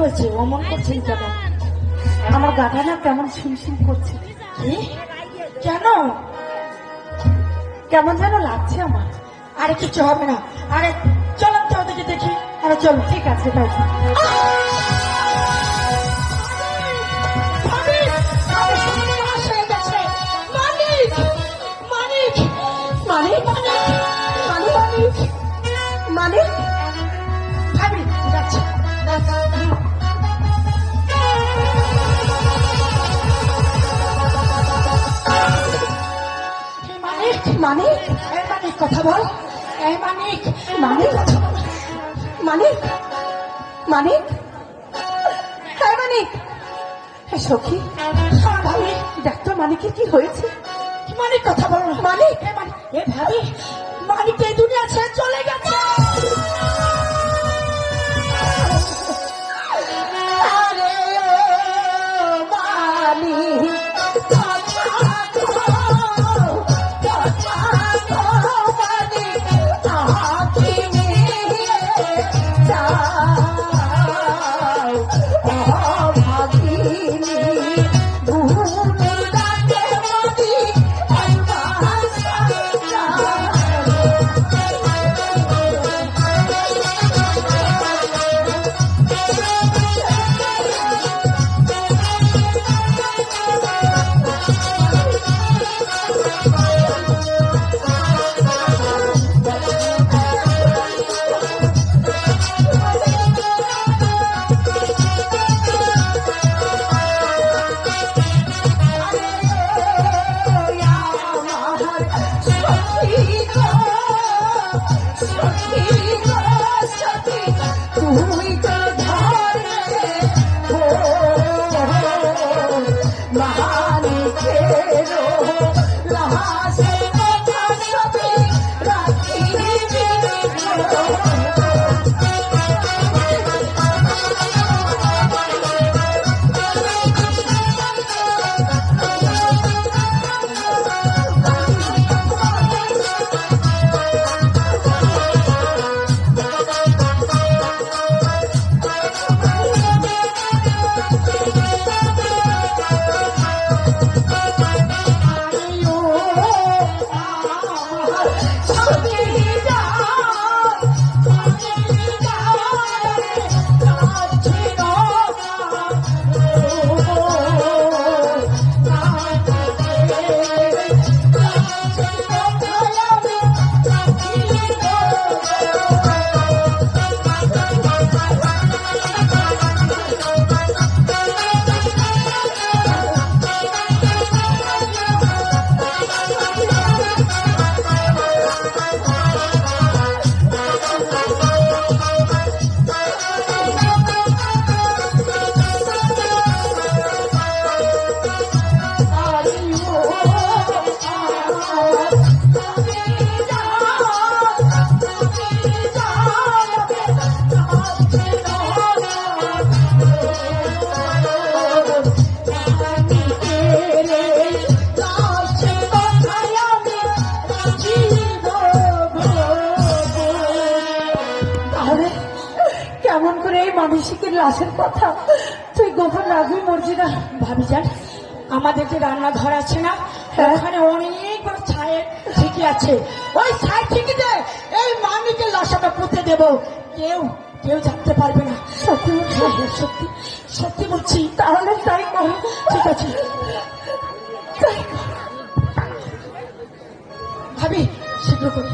হয়েছে? অমন করছেন কেন? আমার গাটা না কেমন শিমশিম করছে। কি? কেন? কেমন যেন লাগছে আমার। আরে কিছু হবে না। আরে চলো তো ওদিকে দেখি। আরে চলো, ঠিক আছে তাই। মানিক, মানিক, মানিক, ভাবি যাচ্ছে। মানিক, মানিক, এই মানিক কথা বল। এই মানিক, মানিক, মানিক, মানিক, এই মানিক, সখী ভাবি ডাক্তার মানিকের কি হয়েছে? মানিক কথা বল। মানিক, এ ভাবি মানিক এই দুনিয়া ছেড়ে চলে গেছে। আরে মানিক, মানসিকের লাশের কথা তুই গোপন রাখবি মরছি না। ভাবি যান, আমাদের যে রান্নাঘর আছে না, ওখানে অনেক বড় ছায়ের ঠিকই আছে। ওই ছায় ঠিকিতে এই মানিকের লাশটা পুঁতে দেব। কেউ কেউ জানতে পারবে না। সত্যি সত্যি সত্যি বলছি। তাহলে তাই করো। ঠিক আছে ভাবি, শীঘ্র করে।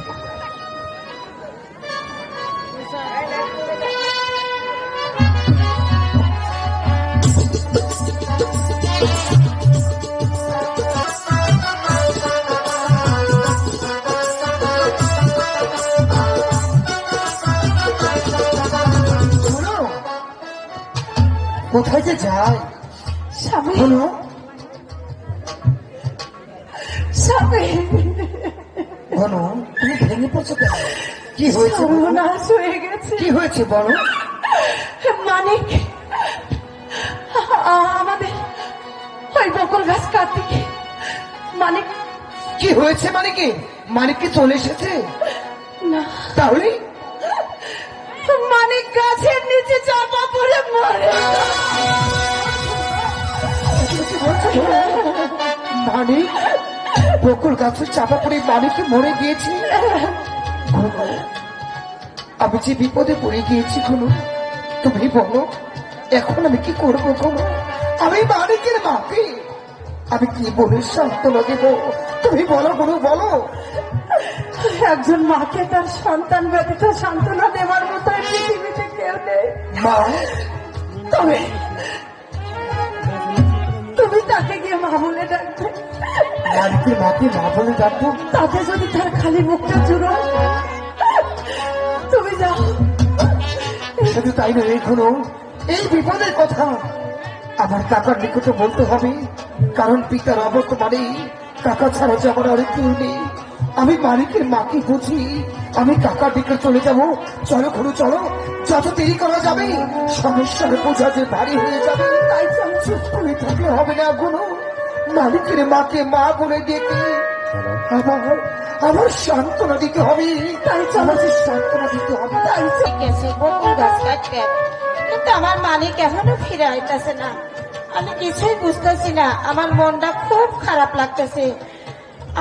কোথায় যে যায়? স্বামী, বলো। স্বামী, বলো, তুমি ভেঙে পড়ছো কেন? কি হয়েছে? সর্বনাশ হয়ে গেছে। কি হয়েছে বলো? মানিক আমাদের ওই বকুল গাছ কার্তিকে মানিক। কি হয়েছে? মানিকে মানিক কি চলে এসেছে? না, তাহলে মানিক গাছের নিচে চাপা করে মরে মানিক বকুল গাছের চাপা পড়ে মানিকে মরে গিয়েছে। ঘুনু, আমি যে বিপদে পড়ে গিয়েছি ঘুনু, তুমি বলো এখন আমি কি করবো ঘুনু? আমি মানিকের মাকে আমি কি বলে সান্ত্বনা দেব? তুমি বলো ঘুনু, বলো। একজন মাকে তার সন্তান ব্যতীত সান্ত্বনা দেওয়ার মতো এই পৃথিবীতে কেউ নেই। মা, তবে তুমি তাকে গিয়ে মা বলে ডাকবে। মানিকের মাকে মা বলে ডাকবো? তাতে যদি তার খালি মুখটা জুড়ো, তুমি যাও। শুধু তাই নয় ঘুনু, এই বিপদের কথা আমার কাকার নিকটে বলতে হবে, কারণ পিতার অবর্তমানে কাকা ছাড়া যে আমার আরেক কেউ নেই। আমি মালিকের মাকে বুঝি, আমি কাকার দিকে চলে যাব। চলো ঘুরু চলো, যত দেরি করা যাবে সমস্যার বোঝা যে ভারী হয়ে যাবে। তাই চুপ করে থাকলে হবে না গুরু, মালিকের মাকে মা বলে ডেকে আমার সান্ত্বনা দিতে হবে। তাই আমাকে সান্ত্বনা দিতে হবে। তাই গেছে বকুল গাছ কাটতে, কিন্তু আমার মালিক এখনো ফিরে আইতাছে না। আমি কিছুই বুঝতেছি না, আমার মনটা খুব খারাপ লাগতেছে।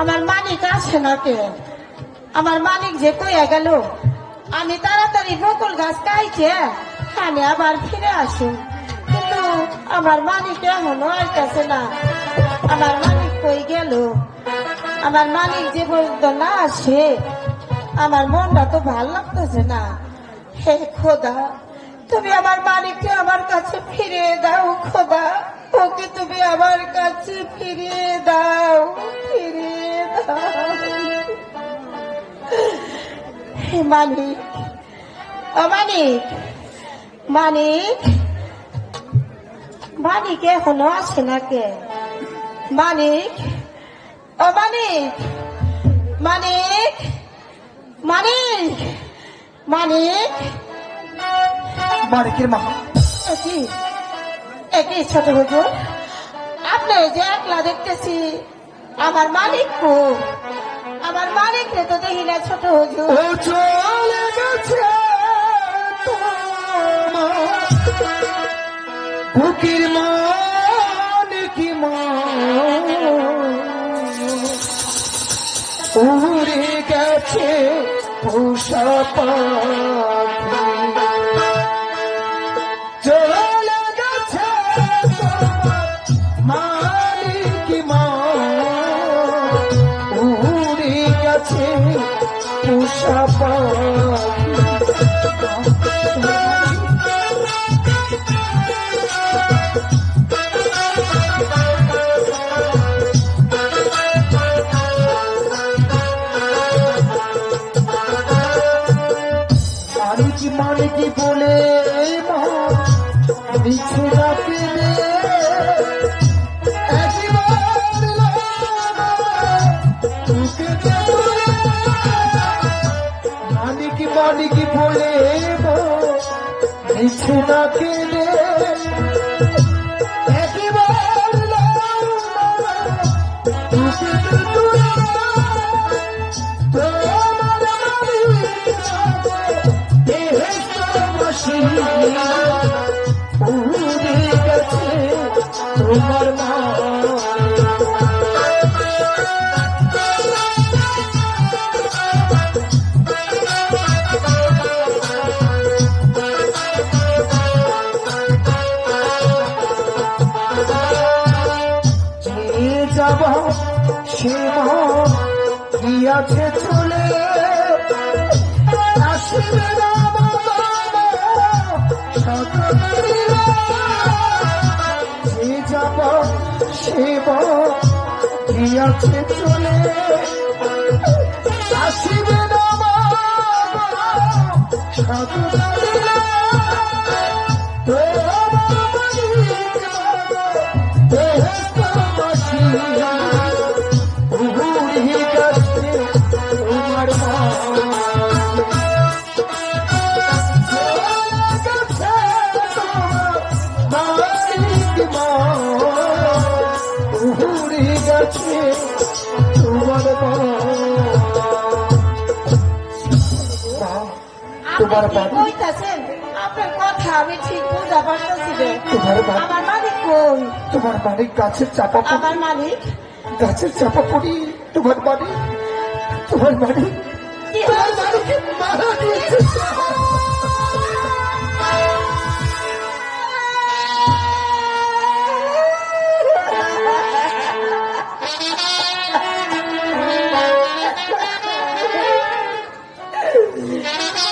আমার মালিক আসে না কে? আমার মালিক যে কইয়া গেল আমি তাড়াতাড়ি বকুল গাছ কাইছে আমি আবার ফিরে আসি, কিন্তু আমার মালিক এখনো আইতাছে না। আমার মালিক কই গেল? আমার মালিক যে বলতো না আসে, আমার মনটা তো ভাল লাগতেছে না। হে খোদা, তুমি আমার মালিককে আমার কাছে ফিরিয়ে দাও। খোদা, ওকে তুমি আমার কাছে ফিরিয়ে দাও, ফিরিয়ে দাও। হে মালিক, ও মালিক, মালিক, মালিক এখনো আসে না কে? মালিক, ও মালিক, মালিক, মালিক, মালিক, মালিকের মা। একই একই ছোট হুজুর, আপনি যে একলা দেখতেছি, আমার মালিক কো? আমার মালিক রে তো দেখি না ছোট হুজুর। ও চলে গেছে বুকের মানিকি মা, উড়ে গেছে পোষা পাখি, চলে গেছে মানিকি মা, উড়ে গেছে পোষা পাখি। মানিকি বলে মা মিছে রাখে মানিকি মানিকি বলে মা মিছে রাখে তোমার মা। যে যাব সে মা গিয়াছে চলে, আসবে না যে যাব সেব গিয়াছে চলে, আসিবে না তোমার মা। তোমার আপনি কি কইতাছেন? আপনার কথা আমি ঠিক বুঝা পারতেছি রে। তোমার মা- আমার মালিক কই? তোমার মালিক গাছের চাপা পড়ি, আমার মালিক গাছের চাপা পড়ি। তোমার মালিক, তোমার মালিক, কি তোমার হয়েছে? মালিককে মারা দিয়েছে।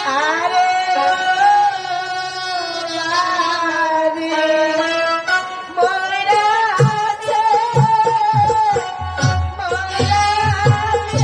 আরে ময়রা আছে, ময়রা আছে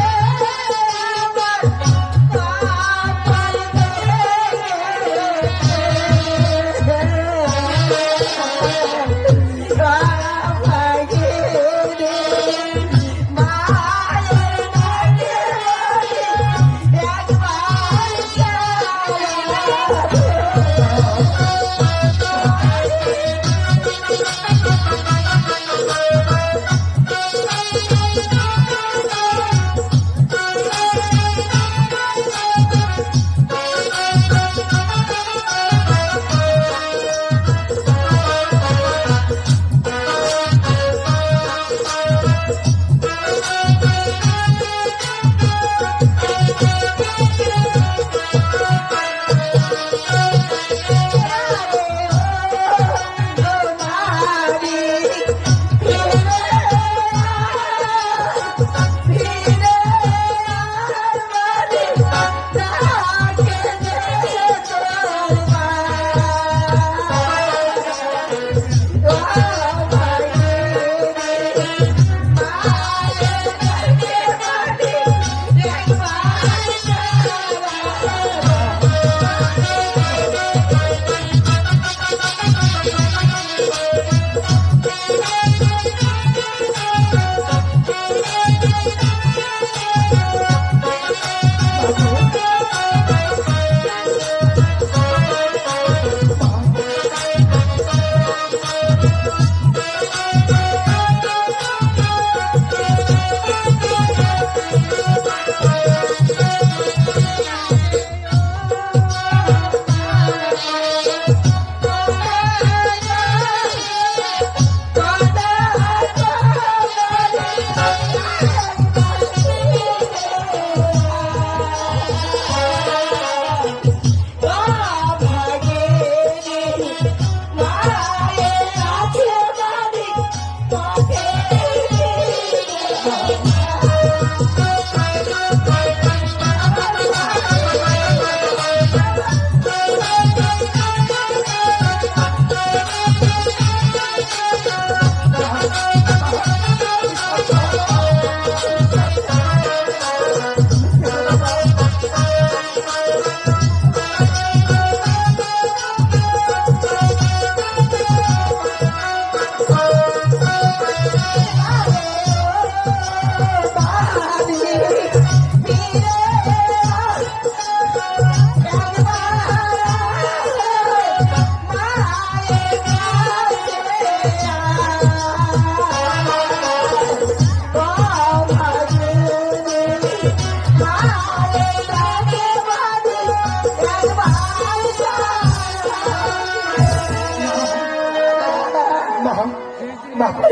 আমার বাবার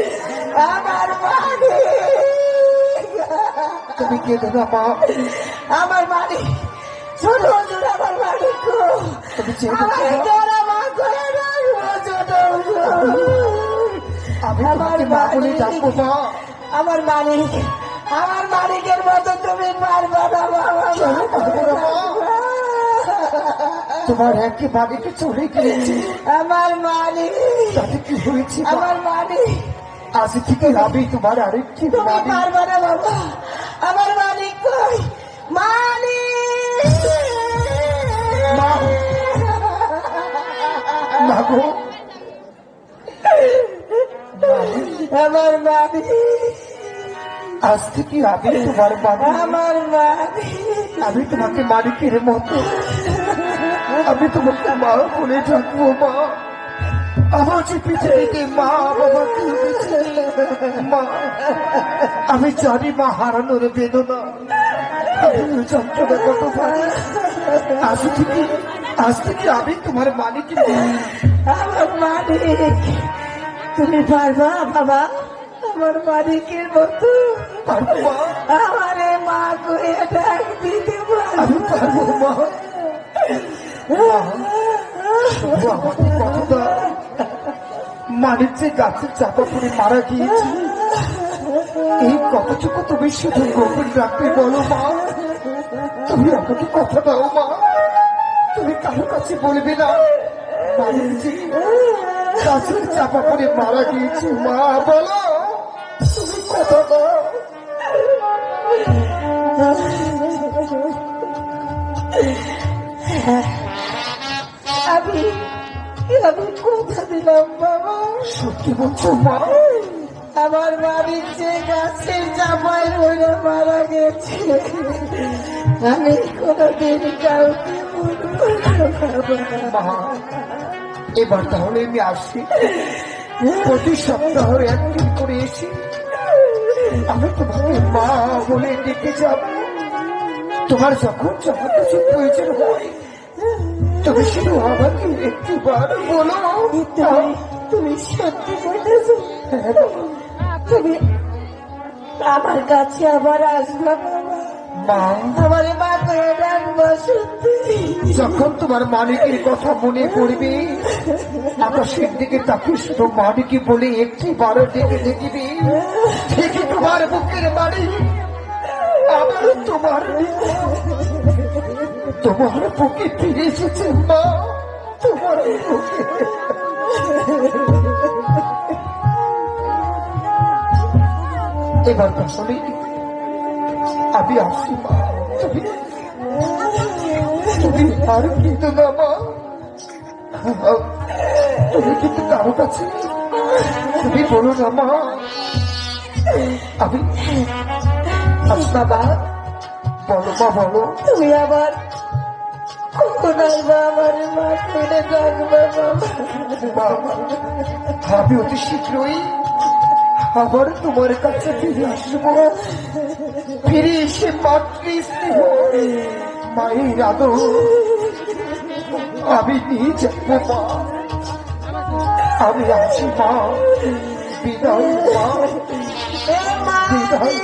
আমার মালিক, তুমি কেঁদো না মা, আমার মালিক, ছোট হুজুর আমার মালিক গো। তুমি চেয়ে আমাকে দেখো। তোরা মা করে রাখবো ছোট হুজুর। আমি আমার তোমাকে মা বলে মালিক, ডাকবো মা। আমার মালিক, আমার মালিকের মতো তুমি পারবা না বাবা। চলো পারবো না মা। তোমার একেবারে চলে গিয়েছে, আমার মালিক, তাতে কি হয়েছে মা? আমার মালিক, আজ থেকে আমি তোমার আরেকটি তুমি মালিক। পারবা না বাবা। আমার মালিক কই? মালিক, মা, মা গো, আমার মালিক, আজ থেকে আমি তোমার মালিক। আমার মালিক, আমি তোমাকে মালিকের মতো, আমি তোমাকে মা বলে ডাকবো মা। আমার যে পৃথিবীতে মা বাবা কেউ বেঁচে নেই। মা, আমি জানি মা হারানোর বেদনা, আমি ওই যন্ত্রণা কত ভালো। আজ থেকে আজ থেকে আমি তোমার মালিক আমার মালিক, তুমি পারবা বাবা আমার মালিকের মতো পারবো মা, আমারে মা করে ডাক দিতে আমি পারবো? পারবো মা। মা, শুধু আমাকে কথা দাও, মালিক যে গাছের চাপা পড়ে মারা গিয়েছে এই কতটুকু তুমি শুধু গোপন রাখবে বলো মা। তুমি আমাকে কথা দাও মা, তুমি কারো কাছে বলবে না মালিক যে গাছের চাপা পড়ে মারা গিয়েছে। মা বলো, তুমি কথা দাও। আমি আমি কথা দিলাম বাবা, সত্যি বলছো মা? আমার মালিক যে গাছের চাপায় রইলে মারা গেছে আমি কোনোদিন কাউকে বলবো না বাবা। মা, এবার তাহলে আমি আসি, প্রতি সপ্তাহে একদিন করে এসি আমি তোমাকে মা বলে ডেকে যাব। তোমার যখন যখন কিছু প্রয়োজন হয় তুমি শুধু আমাকে একটিবার বলো। তুমি সত্যি বলেছ, তুমি আমার কাছে আবার আসবে বাবা, মা, আমার মা করে ডাকবো সত্যি। যখন তোমার মালিকের কথা মনে পড়বে আকাশের দিকে তাকে শুধু মালিকই বলে একটি বারো ডেকে দেখবে, ঠিকই তোমার বুকের মালিক আবার তোমার বুকে ফিরে এসেছে মা, তোমার বুকে। এবার তাহলে আমি আসি মা, তুমি আর কিন্তু না মা, তুমি কিন্তু কারো কাছে তুমি বলো না মা। আমি আসনা মা, বলো মা বলো। তুমি আবার কখন আসবা আমার মা করে ডাকবে বাবা? মা, আমি অতি শীঘ্রই আবার তোমার কাছে ফিরে আসবো, ফিরে এসে মাতৃ স্নেহ মায়ের আদর আমি নিয়ে যাবো মা। আমি আছি মা, বিদায় মা, বিদায়।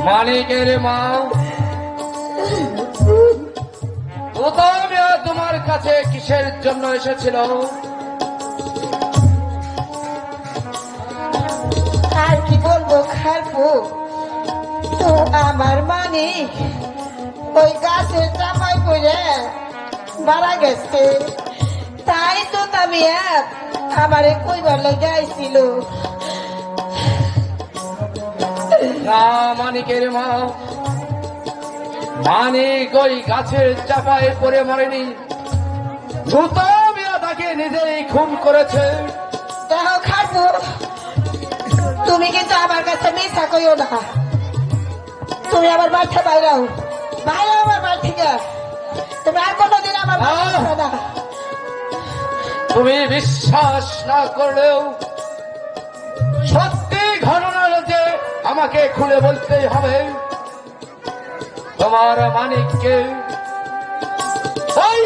মালিকের মা, তোমার কাছে কিসের জন্য এসেছিল? আর কি বলবো খারপু, তো আমার মালিক ওই গাছের চাপায় পড়ে মারা গেছে, তাই তো আমি আমারে কইবার লেগে আইছিল। না মানিকের মা, মানিক ওই গাছের চাপায় পড়ে মরেনি, মিয়া তাকে নিজেই খুন করেছে। দেখো খারপু, তুমি কিন্তু আমার কাছে মিথ্যা কইও না। তুমি আমার বাড়িতে বাইরাও, বাইরাও আমার বাড়ি থেকে। তুমি আর কোনোদিন আমার বাড়ি আসবে না। তুমি বিশ্বাস না করলেও সত্যি ঘটনা যে আমাকে খুলে বলতেই হবে। তোমার মানিককে ওই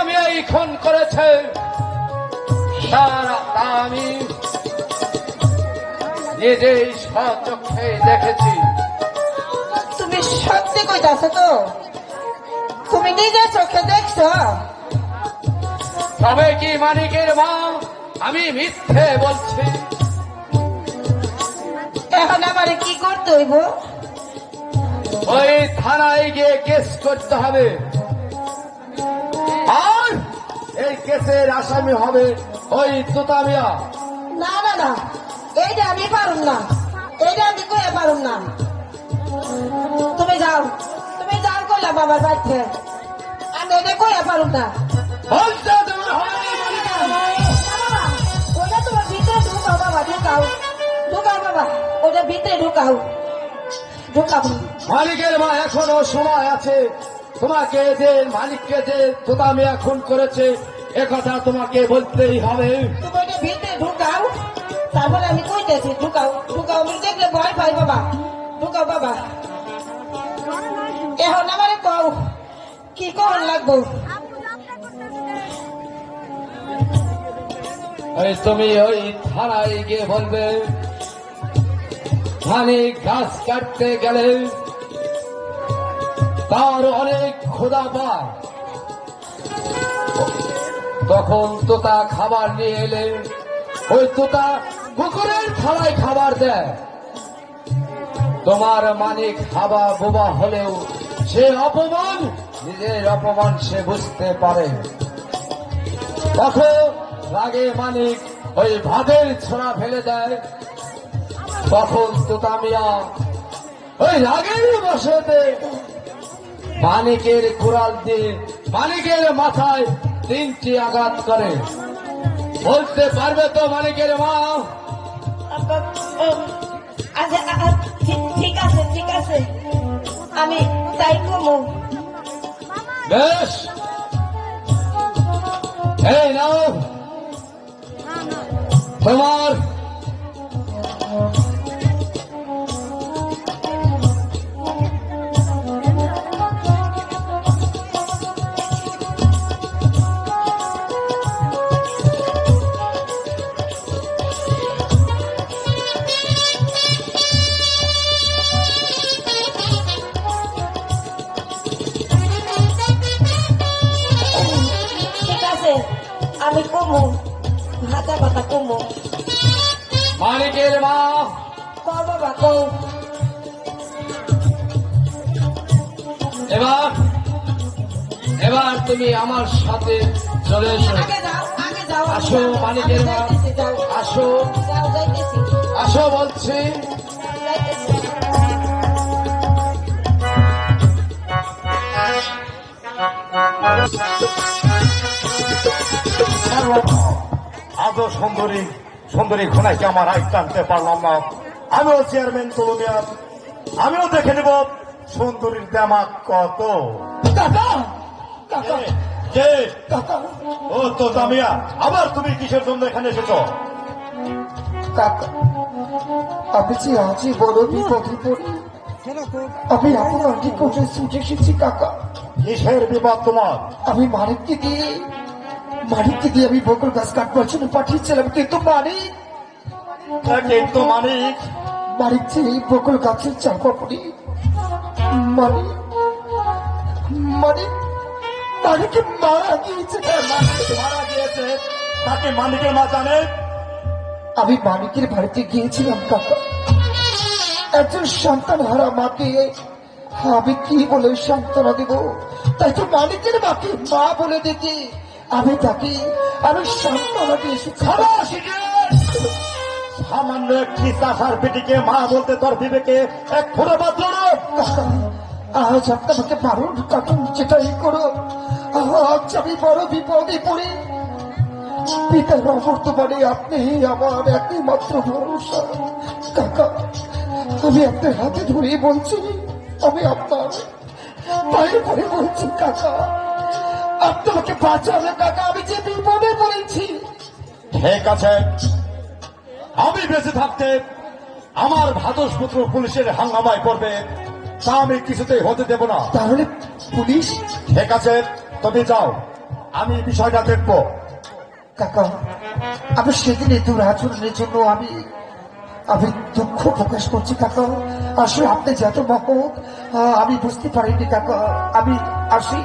মিয়াই খুন করেছে, তার আমি নিজেই স্বচক্ষে দেখেছি। তুমি সত্যি কইতাছ তো? তুমি নিজের চোখে দেখছো? তবে কি মানিকের মা আমি মিথ্যে বলছি? এখন আমারে কি করতে হইব? ওই থানায় গিয়ে কেস করতে হবে, আর এই কেসের আসামি হবে ওই মিয়া। না না না, এইটা আমি পারুম না, এইটা আমি কইয়া পারুম না। তুমি যাও, তুমি যাও কইলাম আমার বাড়িতে, আমি এটা কইয়া পারুম না। বলতে তোমার হয় ওটা তোমার ভিতরে ঢুকাও বাবা, ঢুকাও ঢুকাও বাবা, ওটা ভিতরে ঢুকাও ঢুকাও। মালিকের মা, এখনো সময় আছে, তোমাকে যে মালিককে যে তোতা মিয়া খুন করেছে একথা তোমাকে বলতেই হবে। তুমি ওইটা ভিতরে ঢুকাও, তারপরে আমি কইতেছি। ঢুকাও ঢুকাও, আমি দেখলে ভয় পাই বাবা। ঢুকাও বাবা। এখন আমারে কও কি কর লাগবো। ওই তুমি ওই থানায় গিয়ে বলবে মানিক গাছ কাটতে গেলে তার অনেক ক্ষুধা পায়, তখন তোতা খাবার নিয়ে এলে ওই তোতা কুকুরের থালায় খাবার দেয়। তোমার মানিক হাবা বোবা হলেও সে অপমান, নিজের অপমান সে বুঝতে পারে। তখন রাগে মানিক ওই ভাগের ছোড়া ফেলে দেয়। তখন তোতা মিয়া ওই রাগের বসেতে মানিকের কুড়াল দিয়ে মানিকের মাথায় 3টি আঘাত করে। বলতে পারবে তো মানিকের মা? আচ্ছা ঠিক আছে ঠিক আছে, আমি তাই কমু। বেশ, এই নাও তোমার ঠিক আছে, আমি কমু, হাতা পাতা কমু। মানিকের মা কও বাবা কও। এবার এবার তুমি আমার সাথে চলে এসো। আগে যাও আগে যাও। আসো মানিকের মা, যাইতেছি, যাও আসো যাও, যাইতেছি আসো বলছি। যাইতেছি। আজও সুন্দরী সুন্দরী ঘোনাকে আমার আয় টানতে পারলাম না। আমিও চেয়ারম্যান তলুমিয়া, আমিও দেখে নেব সুন্দরীর দেমাক কত। কাকা কাকা কে? কাকা ও তো জামিয়া, আবার তুমি কিসের জন্য এখানে এসেছো? কাকা, আমি যে আজই বড় বিপদে পড়ি। আমি আপনার নিকটে ছুটে এসেছি কাকা। কিসের বিপদ তোমার? আমি মানিককে দিয়ে আমি বকুল গাছ কাটবার জন্য পাঠিয়েছিলাম, কিন্তু কিন্তু মানিক মানিক যে এই বকুল গাছের চাপা পড়ি মানিক মানিকে মারা গিয়েছে। মারা গিয়েছে, তাকে মানিকের মা জানে? আমি মানিকের বাড়িতে গিয়েছিলাম কাকা। একজন সন্তান হারা মাকে আমি কি বলে সান্ত্বনা দেব? তাই তো মানিকের মাকে মা বলে দেখি আমি সান্ত্বনা দিয়ে এসেছি। সামান্য একটি চাষার বেটিকে মা বলতে তোর বিবেকে এক ফোড়া বাঁধল না? কাকা, আজ আপনাকে বারণ কাকা, যেটাই করো, আজ আমি বড় বিপদে পড়ি। পিতার বর্তমানে আপনি আমার একমাত্র ভরসা। কাকা, আমি আপনার হাতে ধরে বলছি, আমি আপনার পায়ে পড়ে বলছি কাকা, আপনাকে বাঁচাবে কাকা, আমি যে বিপদে পড়েছি। ঠিক আছে, আমি বেঁচে থাকতে আমার ভাদসপুত্র পুলিশের হাঙ্গামায় পড়বে, তা আমি কিছুতেই হতে দেব না। তাহলে পুলিশ? ঠিক আছে, তুমি যাও, আমি বিষয়টা দেখবো। কাকা, আমি সেদিনে দুরাচরণের জন্য আমি দুঃখ প্রকাশ করছি কাকা। আসলে আপনি যত মহৎ আমি বুঝতে পারিনি কাকা। আমি আসি।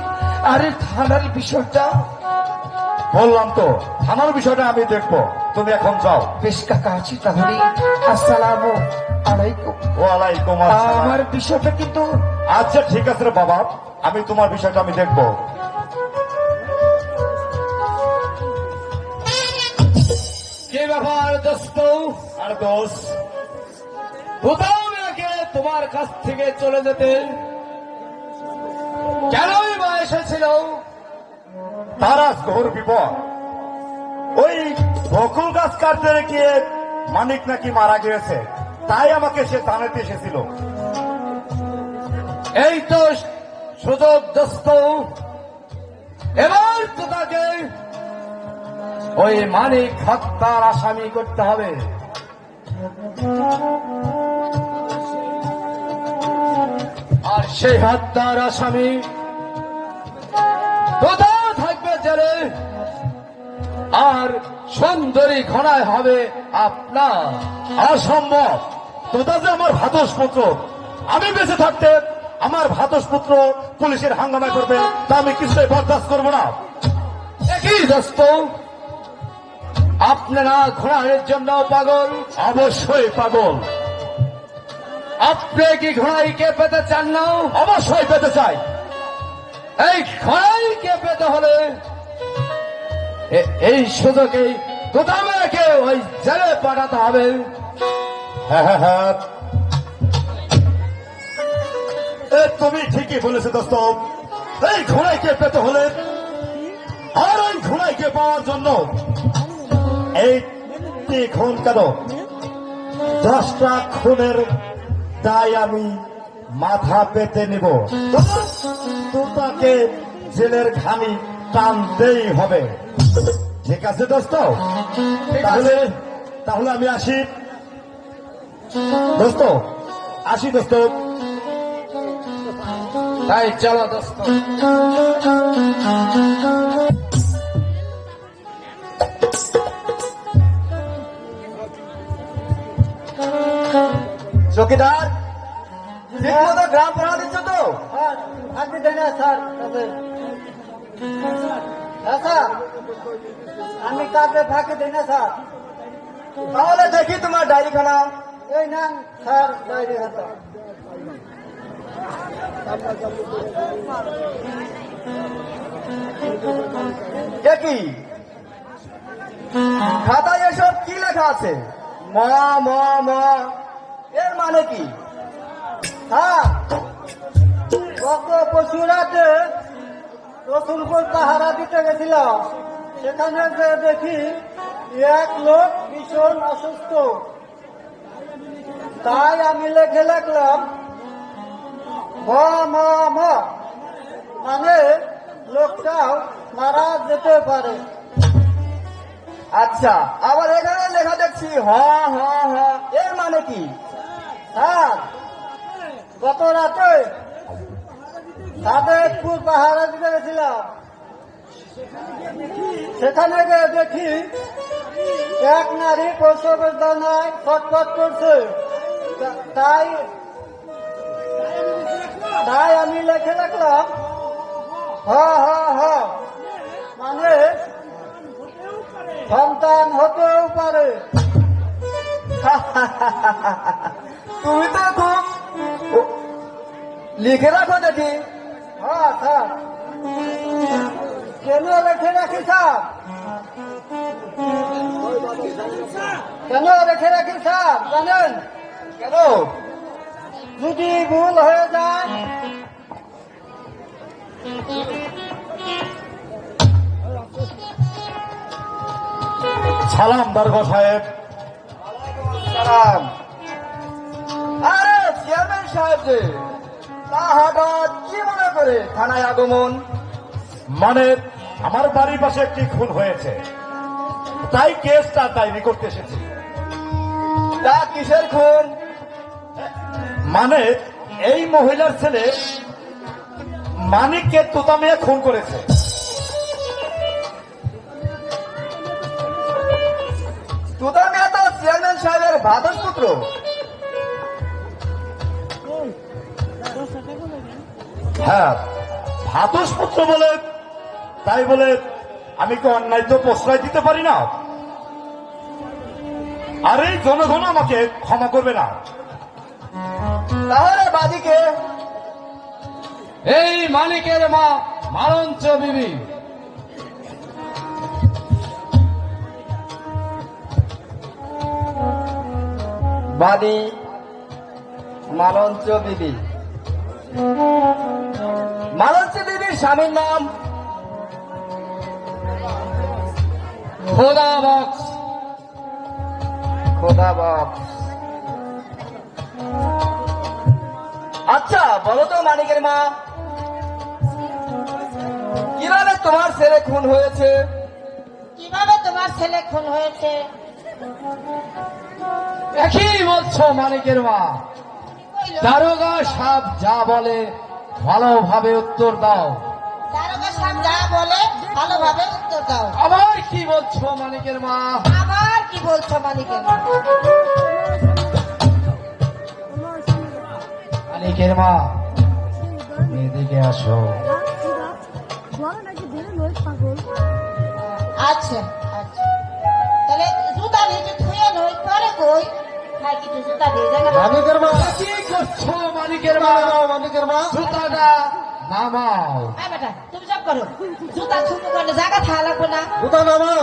আরে থানার বিষয়টা বললাম তো, থানার বিষয়টা আমি দেখবো, তুমি এখন যাও। বেশ কাকা, আছি তাহলে। আসসালামু আলাইকুম। ওয়ালাইকুম আসসালাম। আমার বিষয়টা কিন্তু আচ্ছা ঠিক আছে রে বাবা, আমি তোমার বিষয়টা আমি দেখবো। কি ব্যাপার দোস্ত? আর দোষ কোথাও মেয়েকে তোমার কাছ থেকে চলে যেতে কেনই বা এসেছিল? তার আজ ঘোর বিপদ। ওই বকুল গাছ কাটতে গিয়ে মানিক নাকি মারা গিয়েছে, তাই আমাকে সে জানাতে এসেছিল। এই তো সুযোগ দোস্ত, এবার তো তাকে ওই মানিক হত্যার আসামি করতে হবে। আর সেই হত্যার আসামি কোথাও থাকবে জেলে, আর সুন্দরী ঘোড়ায় হবে আপনার। অসম্ভব, তোতা যে আমার ভাতসপুত্র, আমি বেঁচে থাকতে আমার ভাতসপুত্র পুলিশের হাঙ্গামা করবে, তা আমি কিছুই বরদাস্ত করবো না। একই দোস্ত, আপনারা ঘোড়ার জন্য পাগল? অবশ্যই পাগল, আপনি কি ঘোড়াইকে পেতে চান না? অবশ্যই পেতে চাই। এই ঘোড়াইকে পেতে হলে এই সুযোগেই গোদামেকে ওই জেলে পাঠাতে হবে। হ্যাঁ হ্যাঁ হ্যাঁ, তুমি ঠিকই বলেছো দোস্ত। এই ঘোড়াইকে পেতে হলে আর ওই ঘোড়াইকে পাওয়ার জন্য এই খুন কেন 10টা খুনের দায় আমি মাথা পেতে নিব। তোতাকে জেলের ঘানি টানতেই হবে। ঠিক আছে দোস্ত, তাহলে তাহলে আমি আসি দোস্ত, আসি দোস্ত। তাই চলো দোস্ত। চৌকিদার, ঠিক মতো গ্রাম পড়া দিচ্ছ তো? আপনি দেন না স্যার। স্যার, আমি কাজে ফাঁকি দিই না স্যার। তাহলে দেখি তোমার ডায়েরি খানা। এই নেন স্যার ডায়েরি খাতা। কি খাতায় এসব কি লেখা আছে? ম ম ম এর মানে কি? হ্যাঁ, গত পরশু রাতে রসুলপুর পাহারা দিতে গেছিলাম। সেখানে যে দেখি এক লোক ভীষণ অসুস্থ। তাই আমি লিখে রাখলাম ম ম ম, মানে লোকটাও মারা যেতে পারে। আচ্ছা, আবার এখানে লেখা দেখছি হ হ হ এর মানে কি? হ্যাঁ, গত রাতে সাদেকপুর পাহারা দিতে গেছিলাম। সেখানে গিয়ে দেখি এক নারী প্রসব বেদনায় ছটফট করছে। তাই তাই আমি লিখে রাখলাম হ হ হ, মানে সন্তান হতেও পারে। তুমি তো খুব লিখে রাখো দেখি। হ্যাঁ স্যার। কেন রেখে রাখি স্যার? কেন রেখে রাখি স্যার জানেন? কেন? যদি ভুল হয়ে যায় সালাম দরগা সাহেব। সালাম। আরে চেয়ারম্যান সাহেব যে, তা হঠাৎ কি মনে করে থানায় আগমন? মানে আমার বাড়ির পাশে একটি খুন হয়েছে, তাই কেসটা ডায়েরি করতে এসেছি। তা কিসের খুন? মানে এই মহিলার ছেলে মানিককে তোতা মেয়ে খুন করেছে। তোতা মেয়ে তো চেয়ারম্যান সাহেবের ভাদর পুত্র। হ্যাঁ, ভাতসপুত্র বলে তাই বলে আমি কি অন্যায় তো প্রশ্রয় দিতে পারি না? আর এই জনগণ আমাকে ক্ষমা করবে না। তাহলে বাদীকে? এই মানিকের মা মালঞ্চ বিবি। বাদী মালঞ্চ বিবি। মালঞ্চ বিবির স্বামীর নাম? খোদা বক্স। খোদা বক্স। আচ্ছা বলো তো মানিকের মা, কিভাবে তোমার ছেলে খুন হয়েছে? কিভাবে তোমার ছেলে খুন হয়েছে? একই বলছো মানিকের মা? দারোগা সাহেব যা বলে ভালোভাবে উত্তর দাও। দারোগা সাহেব যা বলে ভালোভাবে উত্তর দাও। আবার কি বলছো মানিকের মা? আবার কি বলছো মালিকের? মানিকের মা, এদিকে আসো। আচ্ছা আচ্ছা, তাহলে জুতা নিচে থুয়ে নই করে কই ভাই কিছু জুতা দিয়ে জায়গা মানিকের মা, কি করছো মানিকের মা? মানিকের মা, জুতাটা নামাও। এই বেটা তুমি সব করো, জুতা ছুপু করে জায়গা থাকা লাগবে না? জুতা নামাও।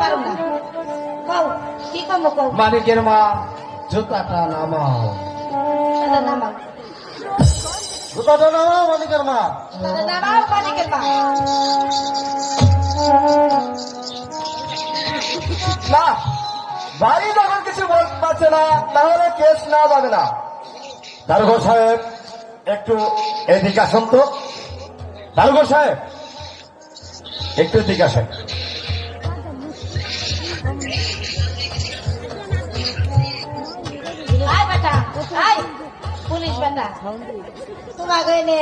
পারো না, কও কি করবো কও? মানিকের মা, জুতাটা নামাও। সেটা নামাও, জুতাটা নামাও মানিকের মা। তাহলে নামাও মালিকের মা। না, ভাই যখন কিছু বলতে পারছে না তাহলে কেস না যাবে না। দারোগা সাহেব একটু এদিকে আসুন তো। দারোগা সাহেব একটু এদিকে আসেন। আয় বেটা আয়, পুলিশ বেটা তোমাকে এনে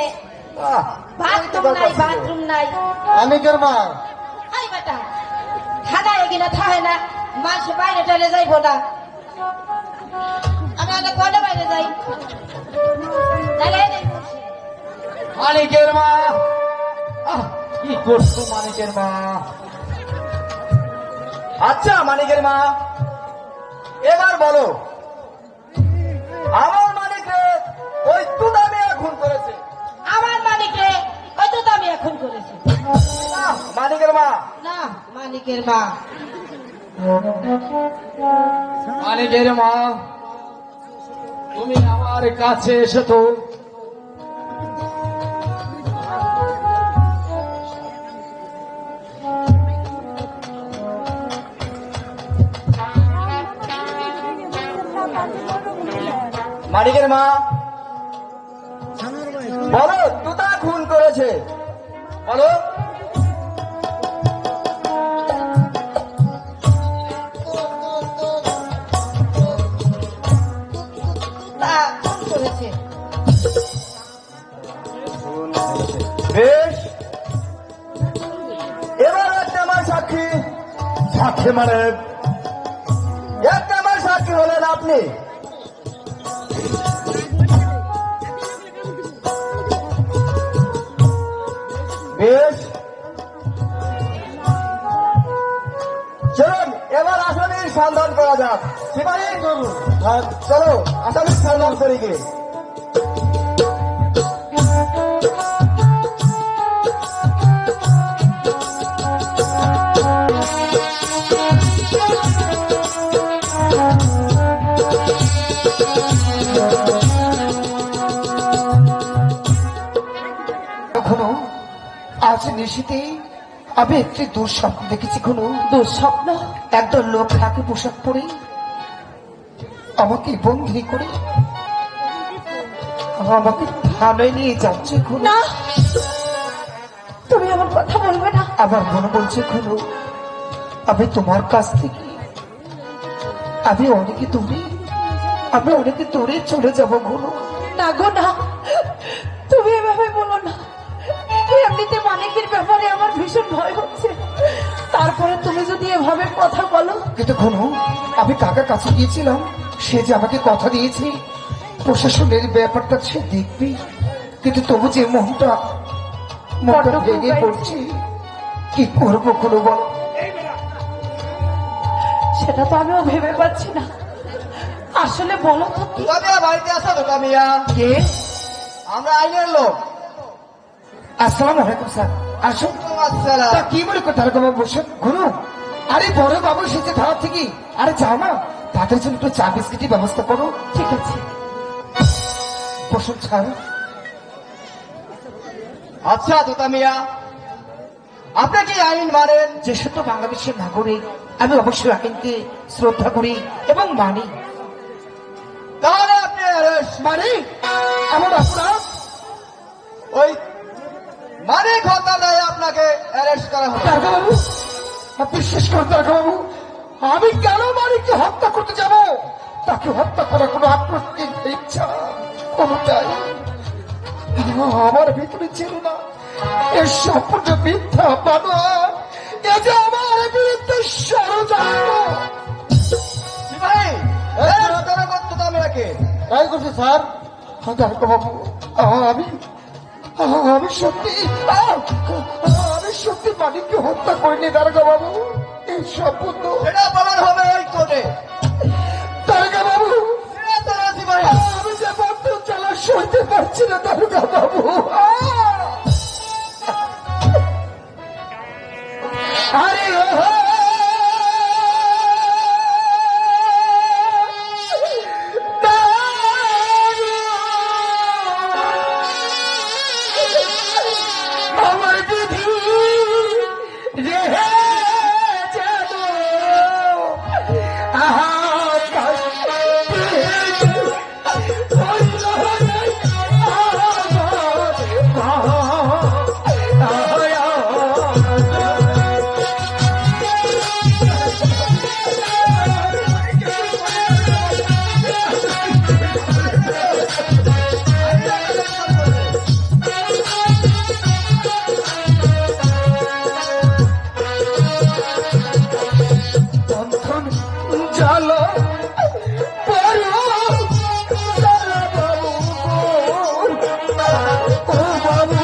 বাথরুম নাই। মানিকের মা, আই বেটা খানা এগিনা থাকে না, মানুষ বাইরে টাইরে যাইব না। আমি অনেক কলে বাইরে যাই, তাহলে এই দেখো। মানিকের মা, কি করছো মানিকের মা? আচ্ছা মানিকের মা, এবার বলো আমার মানিককে ওই তুদা মেয়ে খুন করেছে? আমার মালিকরে হয়তো তো আমি এখন করেছি। না, মানিকের মা, না মালিকের মা, মানিকের মা, তুমি আমার কাছে এসো তো। মানিকের মা বলো তুদা খুন করেছে, বলো। তা খুন করেছে। বেশ, এবার একটা আমার সাক্ষী। সাক্ষী মানে? একটা আমার সাক্ষী হলেন আপনি। বেশ, চলুন এবার আসামির সন্ধান করা যাক। সিপাহী চলো আসামির সন্ধান করি গিয়ে। কখনো আজ নিশীতে আমি একটি দুঃস্বপ্ন দেখেছি। কোনো দুঃস্বপ্ন? একদল লোক খাকি পোশাক পরে আমাকে বন্দি করে আমাকে থানায় নিয়ে যাচ্ছে। কোনো না, তুমি আমার কথা বলবে না। আবার মনে বলছে কোনো আমি তোমার কাছ থেকে আমি অনেকে দূরে চলে যাবো। কোনো না গো না, তুমি এভাবে বলো না। এমনিতে মানিকের ব্যাপারে আমার ভীষণ ভয় হচ্ছে, তারপরে তুমি যদি এভাবে কথা বলো। কিন্তু কোনো আমি কাকার কাছে গিয়েছিলাম, সে যে আমাকে কথা দিয়েছে প্রশাসনের ব্যাপারটা সে দেখবি, কিন্তু তবু যে মনটা বড্ড ভেঙে ভয় পড়ছে। কি করবো কোনো বল? সেটা তো আমিও ভেবে পাচ্ছি না। আসলে বলো তো কি? দোকামিয়া বাড়িতে আসো। দোকামিয়া কে? আমরা আইনের লোক। আসসালামু আলাইকুম স্যার, আসুন। তা কি মনে করতে হবে তোমার বসে? গুরু, আরে বড় বাবু সেজে ধারা থেকে, আরে যাও না, তাদের জন্য একটু চা বিস্কিটের ব্যবস্থা করো। ঠিক আছে। বসুন স্যার। আচ্ছা দোকামিয়া, আপনি কি আইন মানেন? যে সত্য বাংলাদেশের নাগরিক, আমি অবশ্যই আইনকে শ্রদ্ধা করি এবং মানি। তাহলে আপনি অ্যারেস্ট। মানে আমার অপরাধ? ওই মানিক হত্যার আপনাকে অ্যারেস্ট করা হবে। দারোগাবাবু, বিশ্বাস করুন দারোগাবাবু, আমি কেন মানিককে হত্যা করতে যাব? তাকে হত্যা করার কোনো আক্রোশিক ইচ্ছা কোনটাই আমার ভিতরে ছিল না। এর সম্পূর্ণ মিথ্যা বানোয়াট, এ যে আমার বিরুদ্ধে ষড়যন্ত্র। ভাই তাই করছে স্যার। দারোগাবাবু, আমি সত্যি মানিককে হত্যা করিনি দারোগাবাবু। এই সম্পূর্ণ সেটা প্রমাণ হবে ওই কোর্টে। দারোগাবাবু, ভাই আমি যে বন্ধু চালা সইতে পারছি না দারোগাবাবু। আরে আমার বিধি রে যেন বন্ধন জল বাবু, ও বাবু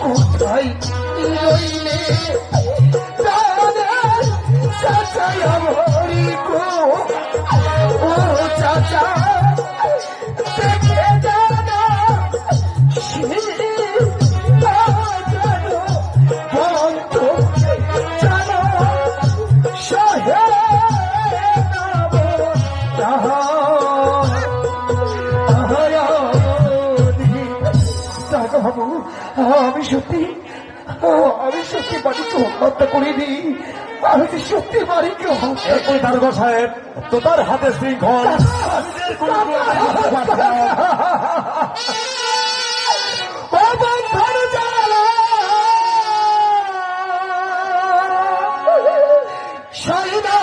কোথায় রইলে প্রাণের চাচাই আমরি গো, ও চাচা দেখে জানা বন্ধ জানো সহে বাবু, আমি সত্যি বাড়িকে হত্যা করিনি। আমি যে সত্যি বাড়িকে হত্যা এরপর দারোগা সাহেব তো তার হাতে শৃঙ্খল ও বন্ধন জ্বালা সাইনা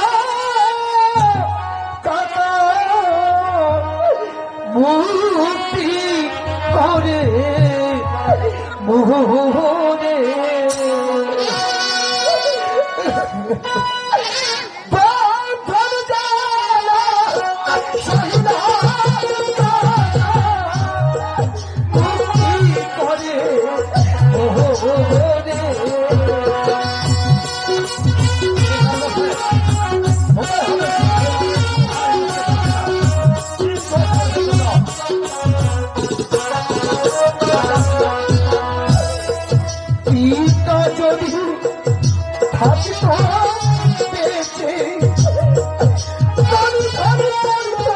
কাকা মুক্তি করে মোহনে বন্ধন জ্বালা সাইনা মুক্তি করে মোহনে। পিতা যদি থাকিত বেঁচে, তবে ধরে বলতো,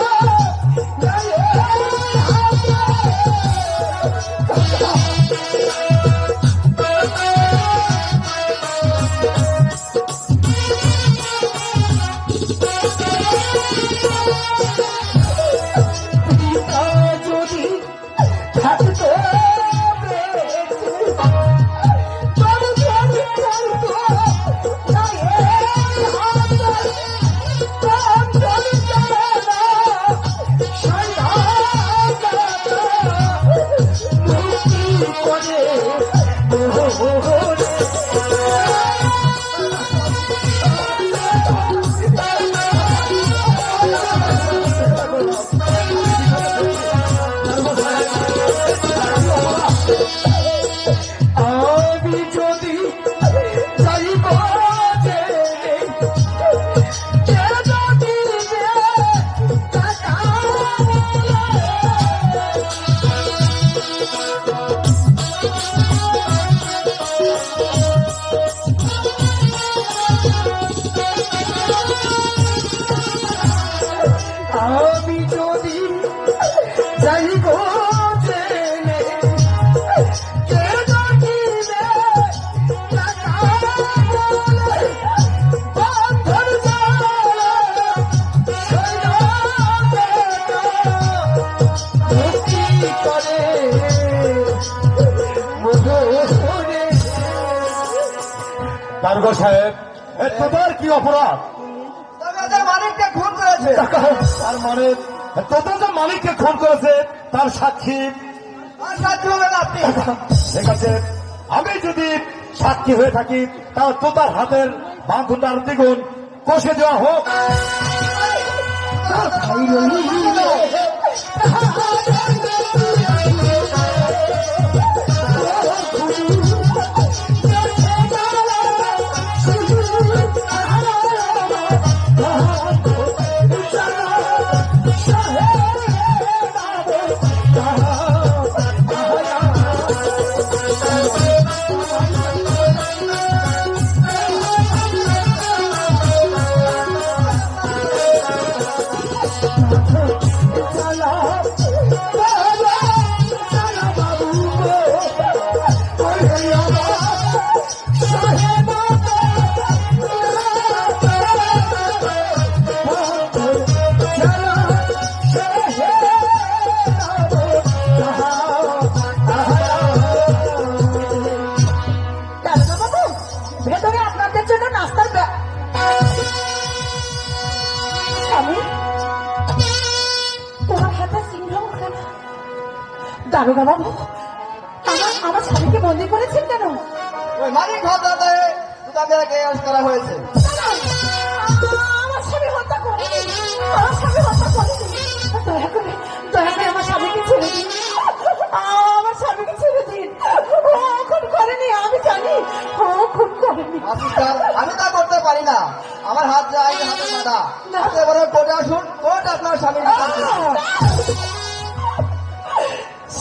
পিতা যদি থাকিত আমি যদি যাইব যে দারোগা সাহেব, এ তোদের কি অপরাধ? মালিককে খুন করেছে। তার মানে তোদের যে মালিককে খুন করেছে তার সাক্ষী? সাহায্য হবেন আপনি। ঠিক আছে, আমি যদি সাক্ষী হয়ে থাকি তাহলে তোদের হাতের বাঁধনটার দ্বিগুণ কষে দেওয়া হোক। দারোগাবাবু, ভেতরে আপনাদের জন্য নাস্তার স্বামী, তোমার হাতে চিহ্ন কেন? দারোগাবাবু, আমার স্বামীকে বন্দি করেছেন কেন? ওই মালিক ভদ্রতায় তোতামিয়াকে অ্যারেস্ট করা হয়েছে। আমার স্বামী হত্যা করেনি, আমার স্বামী হত্যা করেনি। দয়া করে আমার স্বামীকে ছেড়ে দিন, আমার স্বামীকে ছেড়ে দিন। ও খুন করেনি, আমি জানি ও খুন করেনি। অফিসার, আমি তা করতে পারি না, আমার হাত যায় হাতে বাঁধা। আপনি বরং কোর্টে আসুন, কোর্ট আপনার স্বামীর বিচার করবে।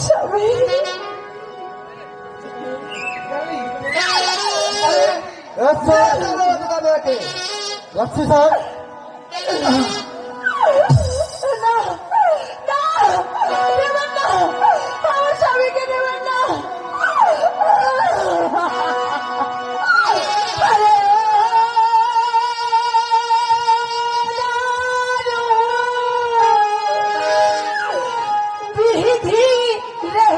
স্বামী, তোতামিয়াকে যাচ্ছি স্যার। না, না, দেবেন না, আমার স্বামীকে দেবেন না। আরে, বিধি রে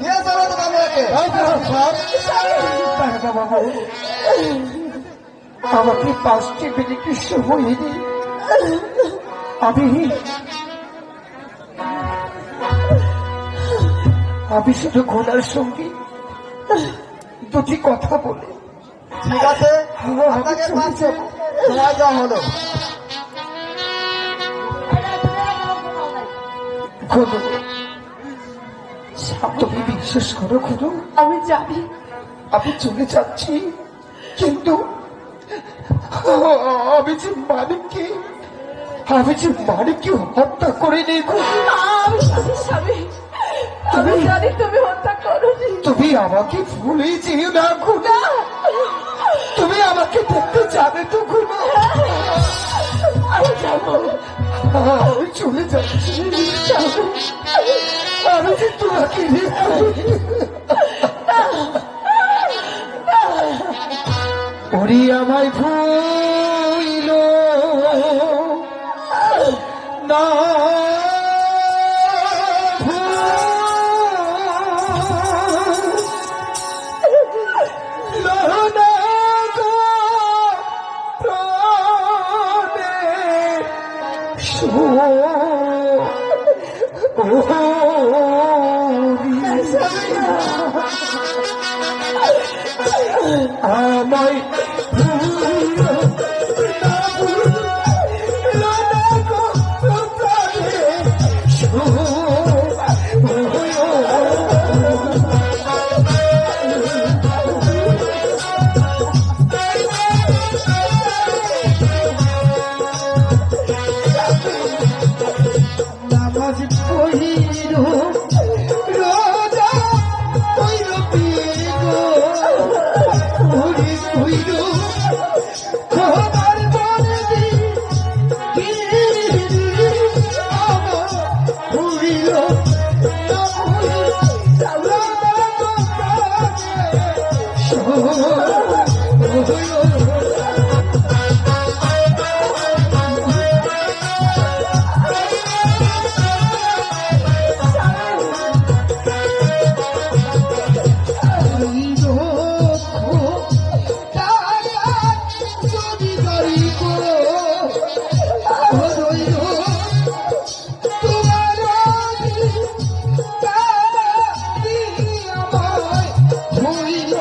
নিয়ে চলো তোতামিয়াকে। আমাকে 5টি মিনিটের সময় দিন। আমি শুধু ঘোড়ার সঙ্গে 2টি কথা বলে ঠিক আছে, আপনাকে 5 মিনিট সময় দেওয়া হলো। ঘুরু, তুমি বিশ্বাস করো ঘুরু, আমি জানি আমি চলে যাচ্ছি, কিন্তু আমি যে মানিককে হত্যা করিনি ঘুরু। আমি জানি স্বামী, আমি জানি তুমি হত্যা করোনি। তুমি আমাকে ভুলে যেও না ঘুরু, তুমি আমাকে দেখতে যাবে তো ঘুরু? আমি যাবো, আমি চলে যাচ্ছি, আমি যে তোমাকে রেখে যদি আমায় ভুইল না আমায় নামাজ পড়িল রোজা পড়িল পীর গো হরি কইল খোদার বন্দি আমার হইল না হইল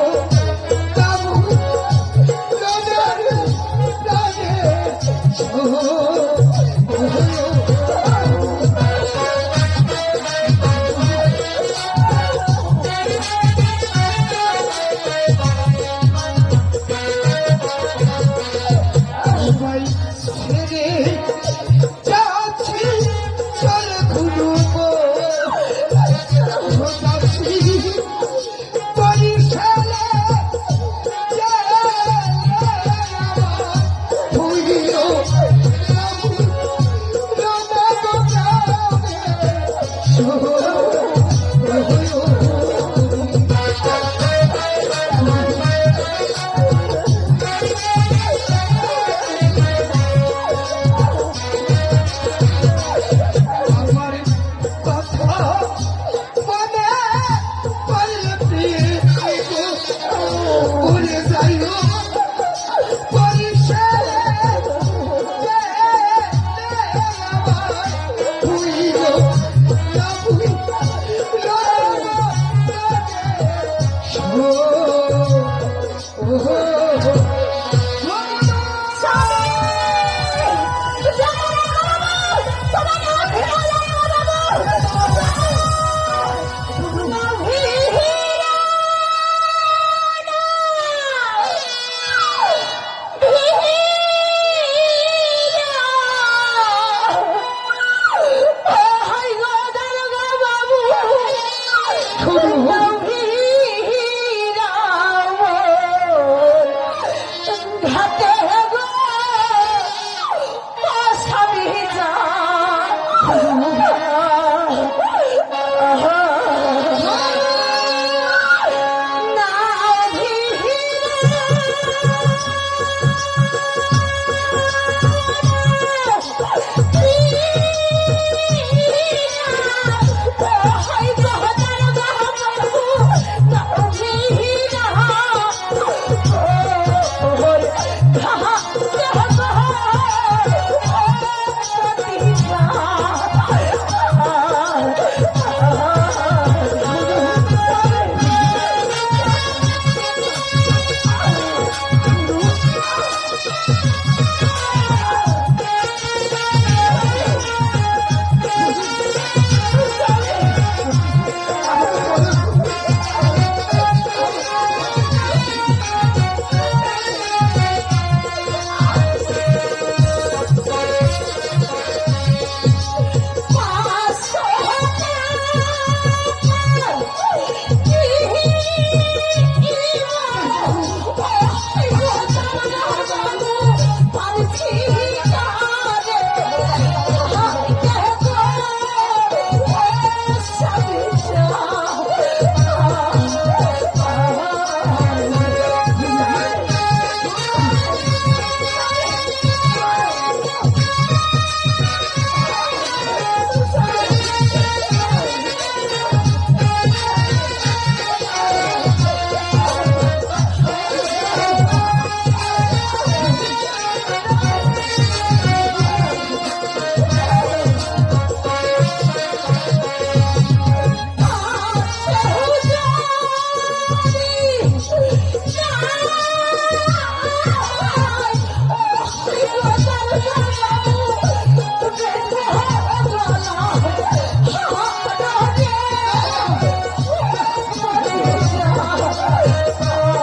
Oh,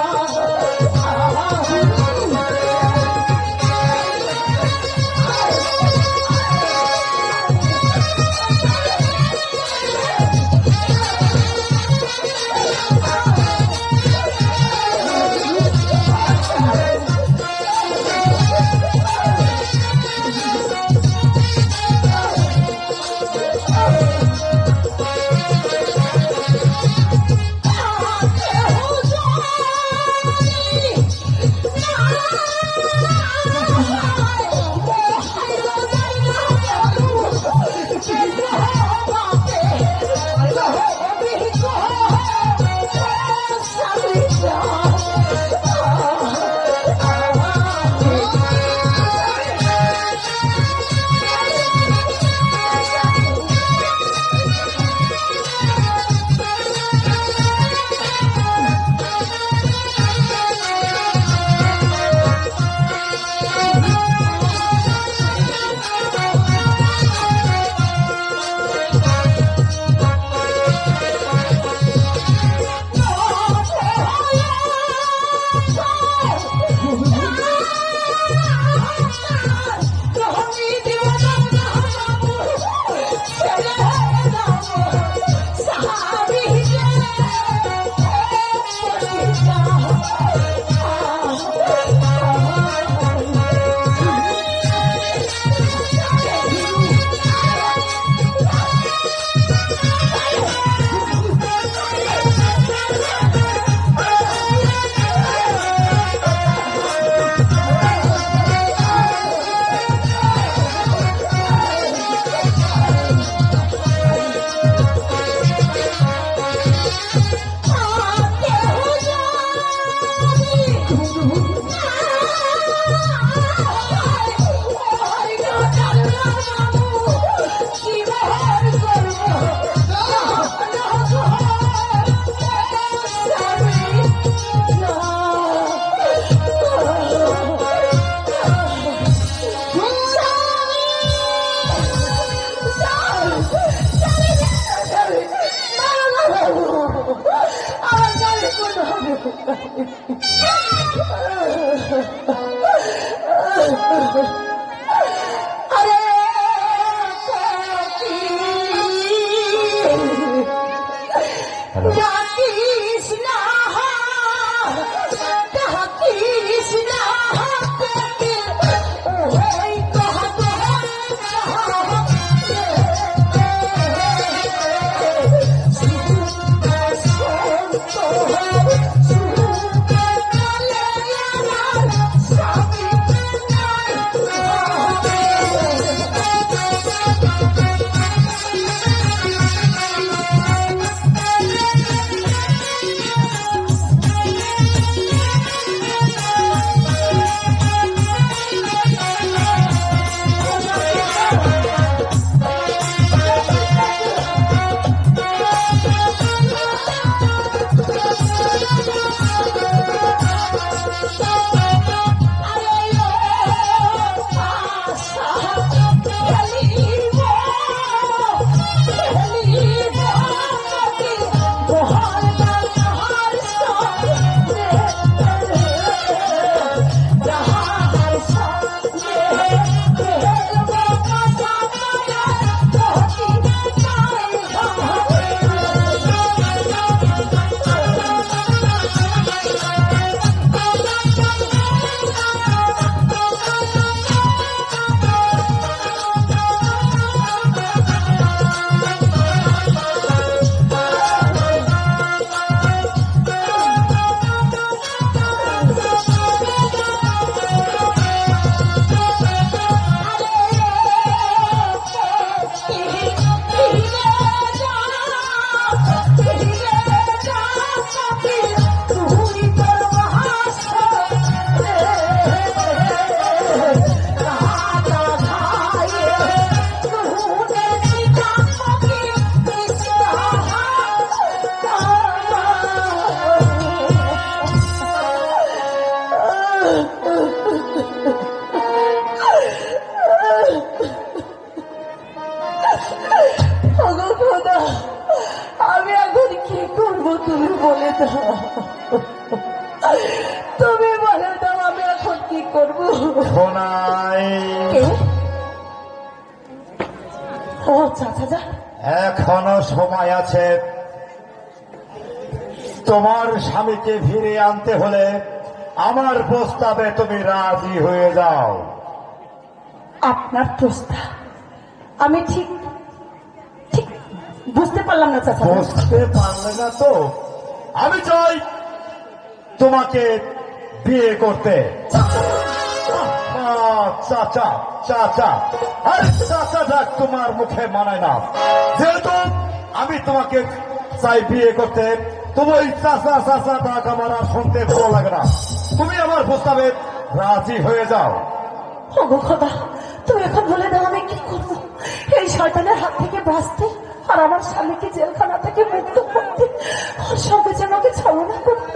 তুমি বলে দাও আমি এখন কি করবো? সোনাই, কে? ও চাচা যা, এখনো সময় আছে। তোমার স্বামীকে ফিরে আনতে হলে আমার প্রস্তাবে তুমি রাজি হয়ে যাও। আপনার প্রস্তাব? আমি ঠিক ঠিক বুঝতে পারলাম না চাচা। বুঝতে পারলে না তো? আমি চাই তোমাকে বিয়ে করতে। চাচা চাচা, আরে চাচা ডাক তোমার মুখে মানায় না। যেহেতু আমি তোমাকে চাই বিয়ে করতে, তুমি ওই চাচা চাচা ডাক আমার আর শুনতে ভালো লাগে না। তুমি আমার প্রস্তাবে রাজি হয়ে যাও। ওগো খোদা, তুমি এখন বলে দাও আমি কি করবো এই শয়তানের হাত থেকে বাঁচতে আর আমার স্বামীকে জেলখানা থেকে মুক্ত করতে। ওর সঙ্গে যে আমাকে ছলনা করতে।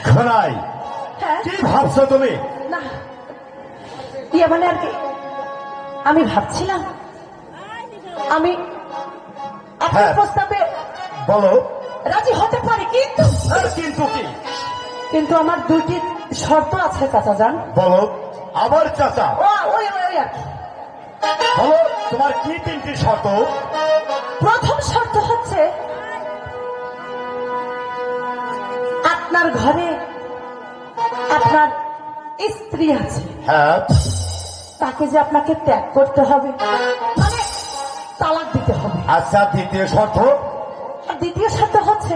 ঘনাই, হ্যাঁ কি ভাবছো তুমি? না, ইয়ে মানে আর কি, আমি ভাবছিলাম আমি আপনার হ্যাঁ। প্রস্তাবে বলো। রাজি হতে পারি, কিন্তু আর কিন্তু কি? কিন্তু আমার দুইটি শর্ত আছে চাচা যান। বলো। আবার চাচা? ওই ওই ওই আর কি। বলো, তোমার কি তিনটি শর্ত? প্রথম শর্ত হচ্ছে আপনার ঘরে আপনার স্ত্রী আছে, হ্যাঁ। তাকে যে আপনাকে ত্যাগ করতে হবে, মানে তালাক দিতে হবে। আচ্ছা, দ্বিতীয় শর্ত? আর দ্বিতীয় শর্ত হচ্ছে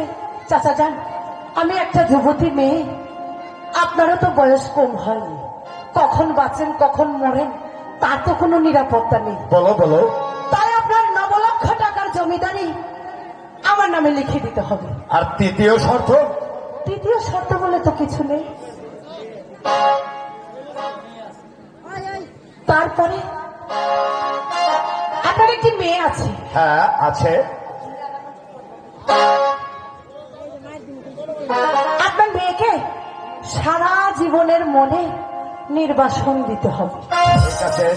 চাচা যান, আমি একটা যুবতী মেয়ে, আপনারও তো বয়স কম হয়নি, কখন বাঁচেন কখন মরেন তার তো কোনো নিরাপত্তা নেই। বলো বলো। তাই আপনার 9 লক্ষ টাকার জমিদারি আমার নামে লিখে দিতে হবে। আর তৃতীয় শর্ত? তৃতীয় শর্ত বলে তো কিছু নেই। তারপরে আপনার একটি মেয়ে আছে, হ্যাঁ আছে। আপনার মেয়েকে সারা জীবনের মনে নির্বাসন দিতে হবে। ঠিক আছে,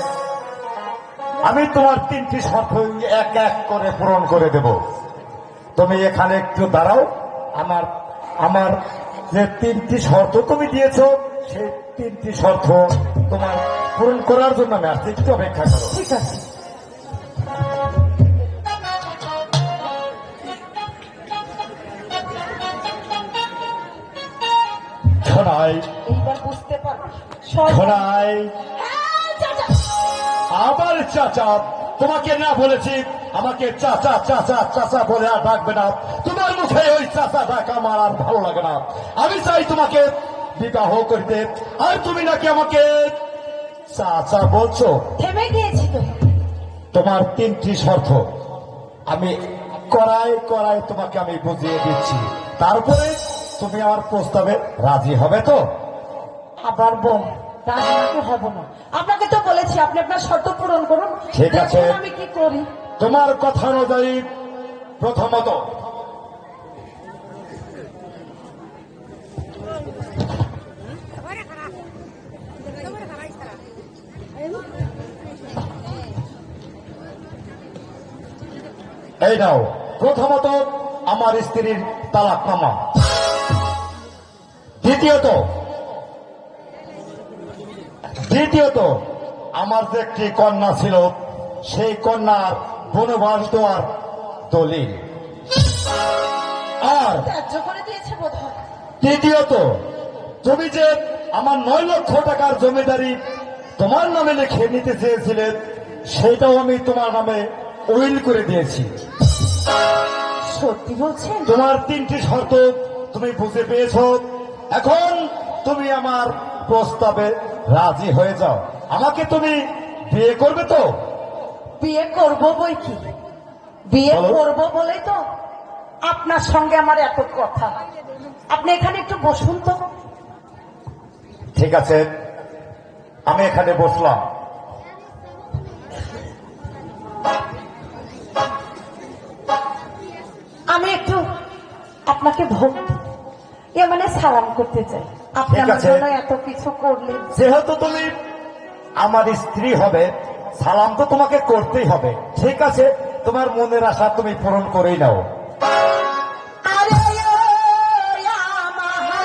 আমি তোমার তিনটি শর্ত এক এক করে পূরণ করে দেব। তুমি এখানে একটু দাঁড়াও। আমার আমার যে তিনটি শর্ত তুমি দিয়েছো, সেই তিনটি শর্ত তোমার পূরণ করার জন্য আমি আসছি, একটু অপেক্ষা করো। ঠিক আছে। শোনাই এইবার বুঝতে পারবে। শোনাই। আবার চাচা? তোমাকে না বলেছি আমাকে চাচা চাচা চাচা বলে আর ডাকবে না? তোমার মুখে ওই চাচা ডাক আমার আর ভালো লাগে না। আমি চাই তোমাকে বিবাহ করতে, আর তুমি নাকি আমাকে চাচা বলছো। থেমে গিয়েছি তো। তোমার তিনটি শর্ত আমি করায় করায় তোমাকে আমি বুঝিয়ে দিচ্ছি, তারপরে তুমি আমার প্রস্তাবে রাজি হবে তো? আবার বল, রাজনীতি হব না। আপনাকে তো বলেছি আপনি আপনার শর্ত পূরণ করুন। ঠিক আছে। দেখুন আমি কি করি। তোমার কথা অনুযায়ী প্রথমত এই নাও, প্রথমত আমার স্ত্রীর তালাকনামা। দ্বিতীয়ত আমার যে একটি কন্যা ছিল, সেই কন্যার বনবাস দেওয়ার দলিল। আর ত্যায্য করে দিয়েছে বোধ হয়। তৃতীয়ত তুমি যে আমার 9 লক্ষ টাকার জমিদারি তোমার নামে লিখে নিতে চেয়েছিলে, সেটাও আমি তোমার নামে উইল করে দিয়েছি। সত্যি বলছেন? তোমার তিনটি শর্ত তুমি বুঝে পেয়েছো। এখন তুমি আমার প্রস্তাবে রাজি হয়ে যাও। আমাকে তুমি বিয়ে করবে তো? বিয়ে করব বই কি, বিয়ে বলো। করব বলেই তো আপনার সঙ্গে আমার এত কথা। আপনি এখানে একটু বসুন তো। ঠিক আছে, আমি এখানে বসলাম। আমি একটু আপনাকে ভক্তি মানে সালাম করতে চাই। আপনি ঠিক আমার আছে। জন্য এত কিছু করলেন। যেহেতু তুমি আমার স্ত্রী হবে, সালাম তো তোমাকে করতেই হবে। ঠিক আছে, তোমার মনের আশা তুমি পূরণ করেই নাও। আরে ও আমার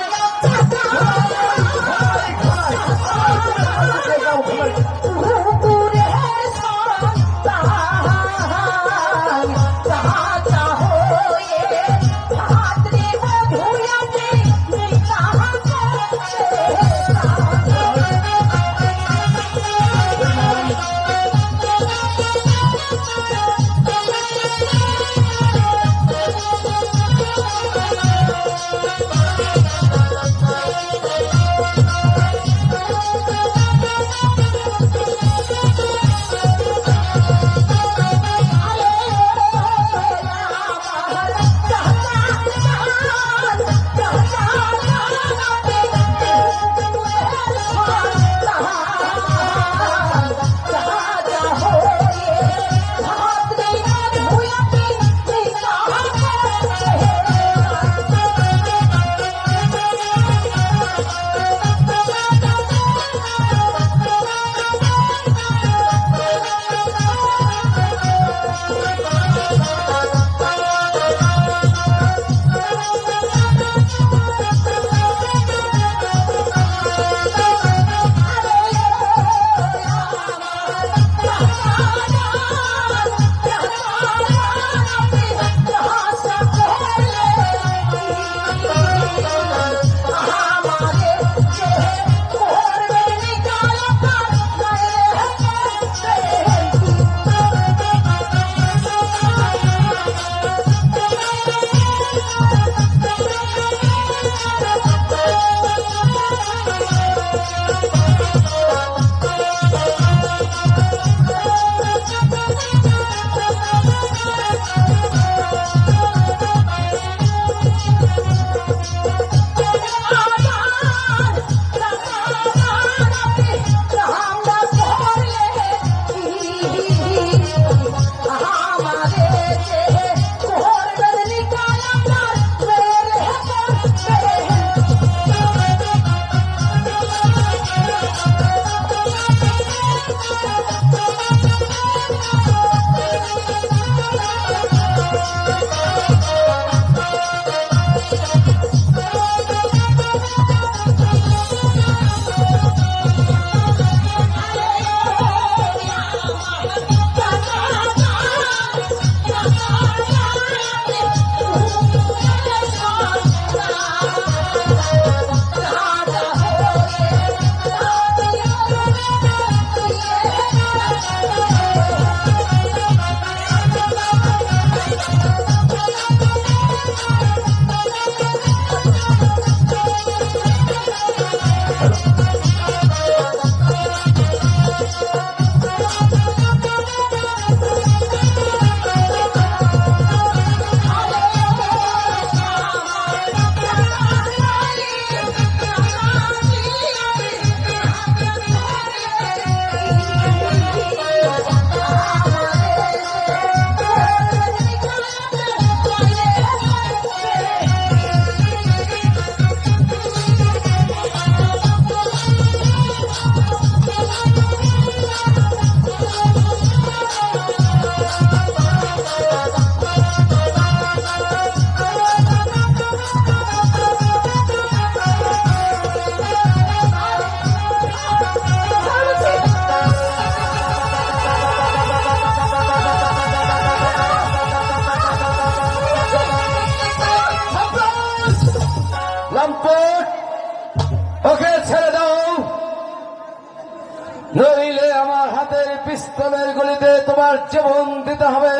নইলে আমার হাতের পিস্তলের গুলিতে তোমার জীবন দিতে হবে।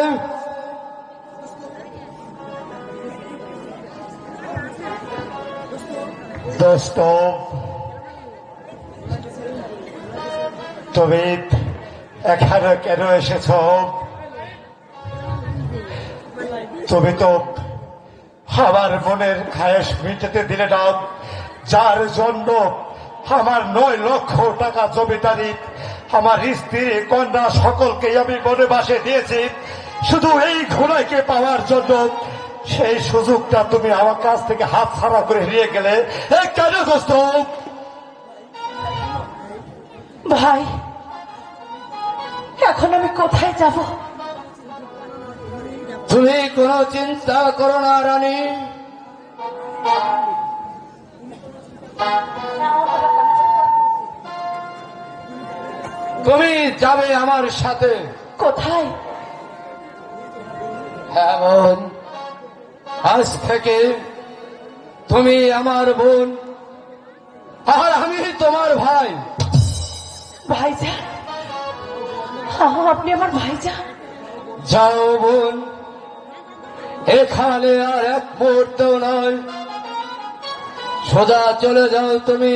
দোস্ত, তুমি এখানে কেন এসেছ? তুমি তো আমার মনের খায়েশ মিটাতে দিলে না, যার জন্য আমার 9 লক্ষ টাকা জমিদারি, আমার স্ত্রী কন্যা সকলকে আমি বনবাসে দিয়েছি শুধু এই ঘোড়াকে পাওয়ার জন্য। সেই সুযোগটা তুমি আমার কাছ থেকে হাত ছাড়া করে নিয়ে গেলে কেন দোস্ত? ভাই, এখন আমি কোথায় যাব? তুমি কোনো চিন্তা করো না রানী, তুমি যাবে আমার সাথে। কোথায়? হ্যাঁ বোন, আজ থেকে তুমি আমার বোন আর আমি তোমার ভাই। ভাইজান, আপনি আমার ভাইজান? যাও বোন, এখানে আর এক মুহূর্তেও নয়, সোজা চলে যাও তুমি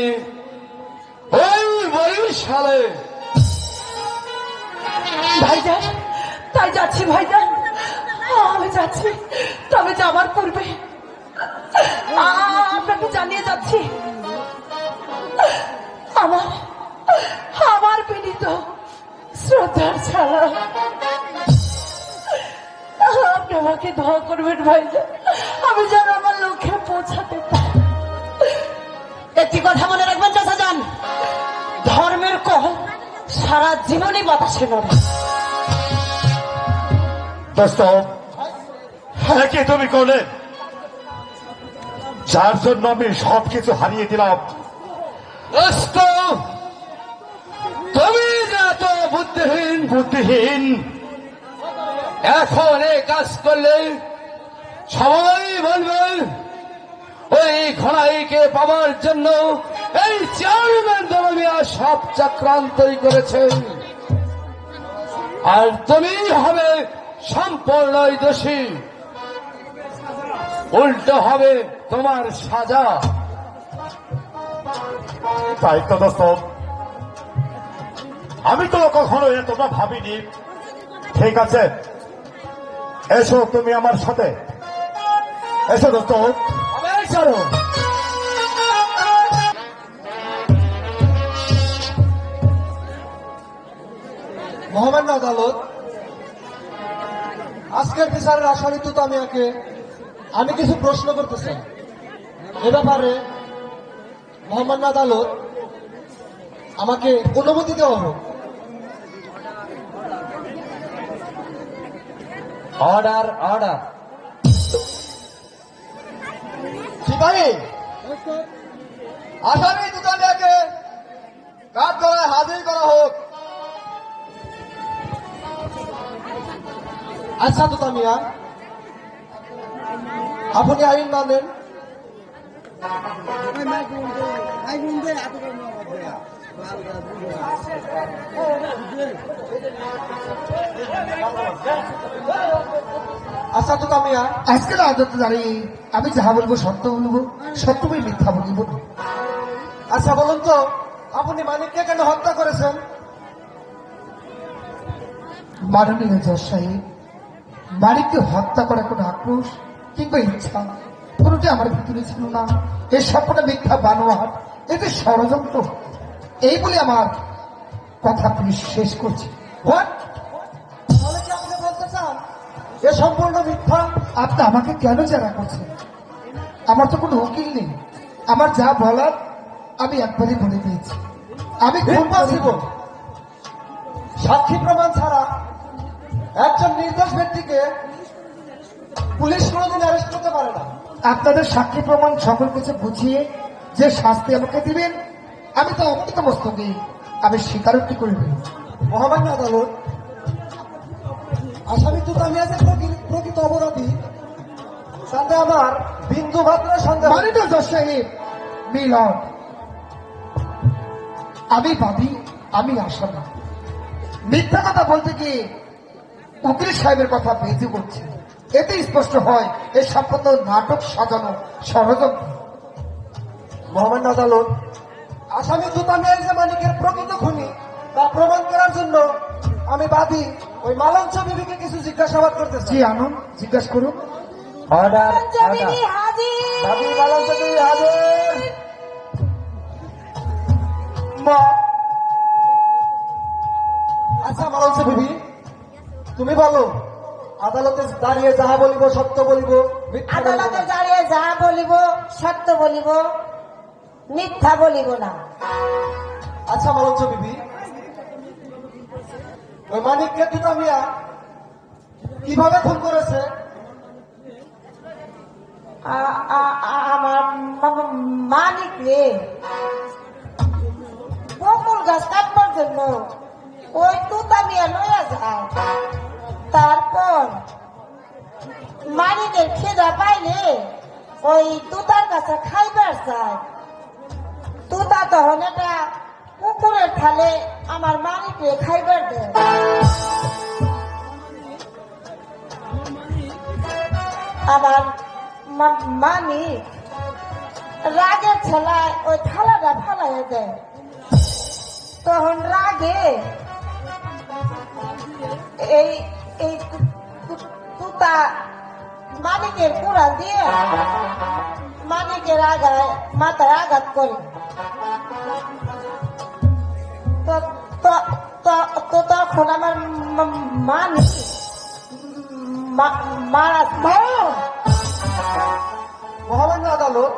ওই বরিশালে। ভাইজান, তাই যাচ্ছি ভাইজান, আমি যাচ্ছি। তবে যাবার পূর্বে আপনাকে জানিয়ে যাচ্ছি আমার আমার বিনীত শ্রদ্ধার ছাড়া আপনি আমাকে দোয়া করবেন ভাইজান, আমি যেন আমার লক্ষ্যে পৌঁছাতে পারি। একটি কথা মনে রাখবেন চাচাজান, ধর্মের কল সারা জীবনই বাতাসে নড়ে। দোস্ত, হ্যাঁ কি তুমি করলে, যার জন্য আমি সবকিছু হারিয়ে দিলাম? দোস্ত, তুমি যে এত বুদ্ধিহীন, এখন এই কাজ করলে সবাই বলবে ওই ঘোড়াইকে পাওয়ার জন্য এই চেয়ারম্যান দলমিয়া সব চক্রান্তই করেছে, আর তুমি হবে সম্পূর্ণই দোষী। উল্টো হবে তোমার সাজা। তাই তো দোস্ত, আমি তো কখনো এতটা ভাবিনি। ঠিক আছে, এসো তুমি আমার সাথে, এসো দোস্ত। চলো। মহামান্য আদালত, আজকের বিচারের আসামি তুতামিয়াকে আমি কিছু প্রশ্ন করতে চাই। এ ব্যাপারে মহামান্য আদালত আমাকে অনুমতি দেওয়া হোক। Order, order. সিপাহী, আসামি তুতামিয়াকে কাঠগড়ায় হাজির করা হোক। আচ্ছা তুতামিয়া, আপনি আইন মানেন? আচ্ছা তুতামিয়া, আজকের আদতে দাঁড়িয়ে আমি যাহা বলবো সত্য বলবো, সত্যই মিথ্যা বলিব না। আচ্ছা বলুন তো, আপনি মানিককে কেন হত্যা করেছেন? মাননীয় জজ সাহেব, মানিককে হত্যা করার কোনো আক্রোশ কিংবা ইচ্ছা কোনোটি আমার ভিতরে ছিল না। এই সবকটা মিথ্যা বানোয়াট, এতে ষড়যন্ত্র, এই বলে আমার কথা পুলিশ শেষ করছে। What? তাহলে কি আপনি বলতে চান এ সম্পূর্ণ মিথ্যা? আপনি আমাকে কেন জেরা করছেন? আমার তো কোনো উকিল নেই, আমার যা বলার আমি একবারই বলে দিয়েছি। আমি খুব Impossible! সাক্ষী প্রমাণ ছাড়া একজন নির্দোষ ব্যক্তিকে পুলিশ কোনোদিন অ্যারেস্ট করতে পারে না। আপনাদের সাক্ষী প্রমাণ সকল কিছু বুঝিয়ে যে শাস্তি আমাকে দিবেন, আমি তো অমৃত মস্তকে আমি স্বীকারোক্তি করে দেব। মহামান্য আদালত, আসামি তুতামিয়া যে প্রকৃত অপরাধী তাতে আমার বিন্দু মাত্র সন্দেহ নেই। মানিত জজ সাহেব, মিলন, আমি ভাবি আমি আসামি। মিথ্যা কথা বলতে গিয়ে উকিল সাহেবের কথা বেঁধে করছে, এতে স্পষ্ট হয় এই সম্পূর্ণ নাটক সাজানো ষড়যন্ত্র। মহামান্য আদালত, আসামি তুতামিয়া যে মানিকের প্রকৃত খুনি তা প্রমাণ করার জন্য আমি বাদী ওই মালঞ্চ বিবিকে কিছু জিজ্ঞাসাবাদ করতে জি চাই। আনুন, জিজ্ঞাসা করুন। অর্ডার, জমিনি হাজির। দাবি মালঞ্চ বিবি হাজির। মা, আচ্ছা মালঞ্চ বিবি, তুমি বলো, আদালতে দাঁড়িয়ে যাহা বলিব সত্য বলিব, মিথ্যা বলিব আদালতে না? দাঁড়িয়ে যা বলিব সত্য বলিব, মিথ্যা বলিব না। আচ্ছা মালঞ্চ বিবি, ওই মানিককে তুতামিয়া কিভাবে খুন করেছে আমার মালিক রে বকুল গাছ কাটবার জন্য ওই তুতা নিয়ে লইয়া যায়। তারপর মালিকের খিদা পাইলে ওই তুতার কাছে খাইবার চায়। তুতা তখন এটা কুকুরের থালে আমার মালিককে খাইবার দেয়। আমার মালিক রাগের ছেলায় ওই থালাটা ফালাইয়া দেয়। তখন রাগে এই এই তুতা মালিকের কুড়াল দিয়ে মালিকের আগায় মাথায় আঘাত করে। তো তখন আমার মালিক মারা মহামান্য আদালত,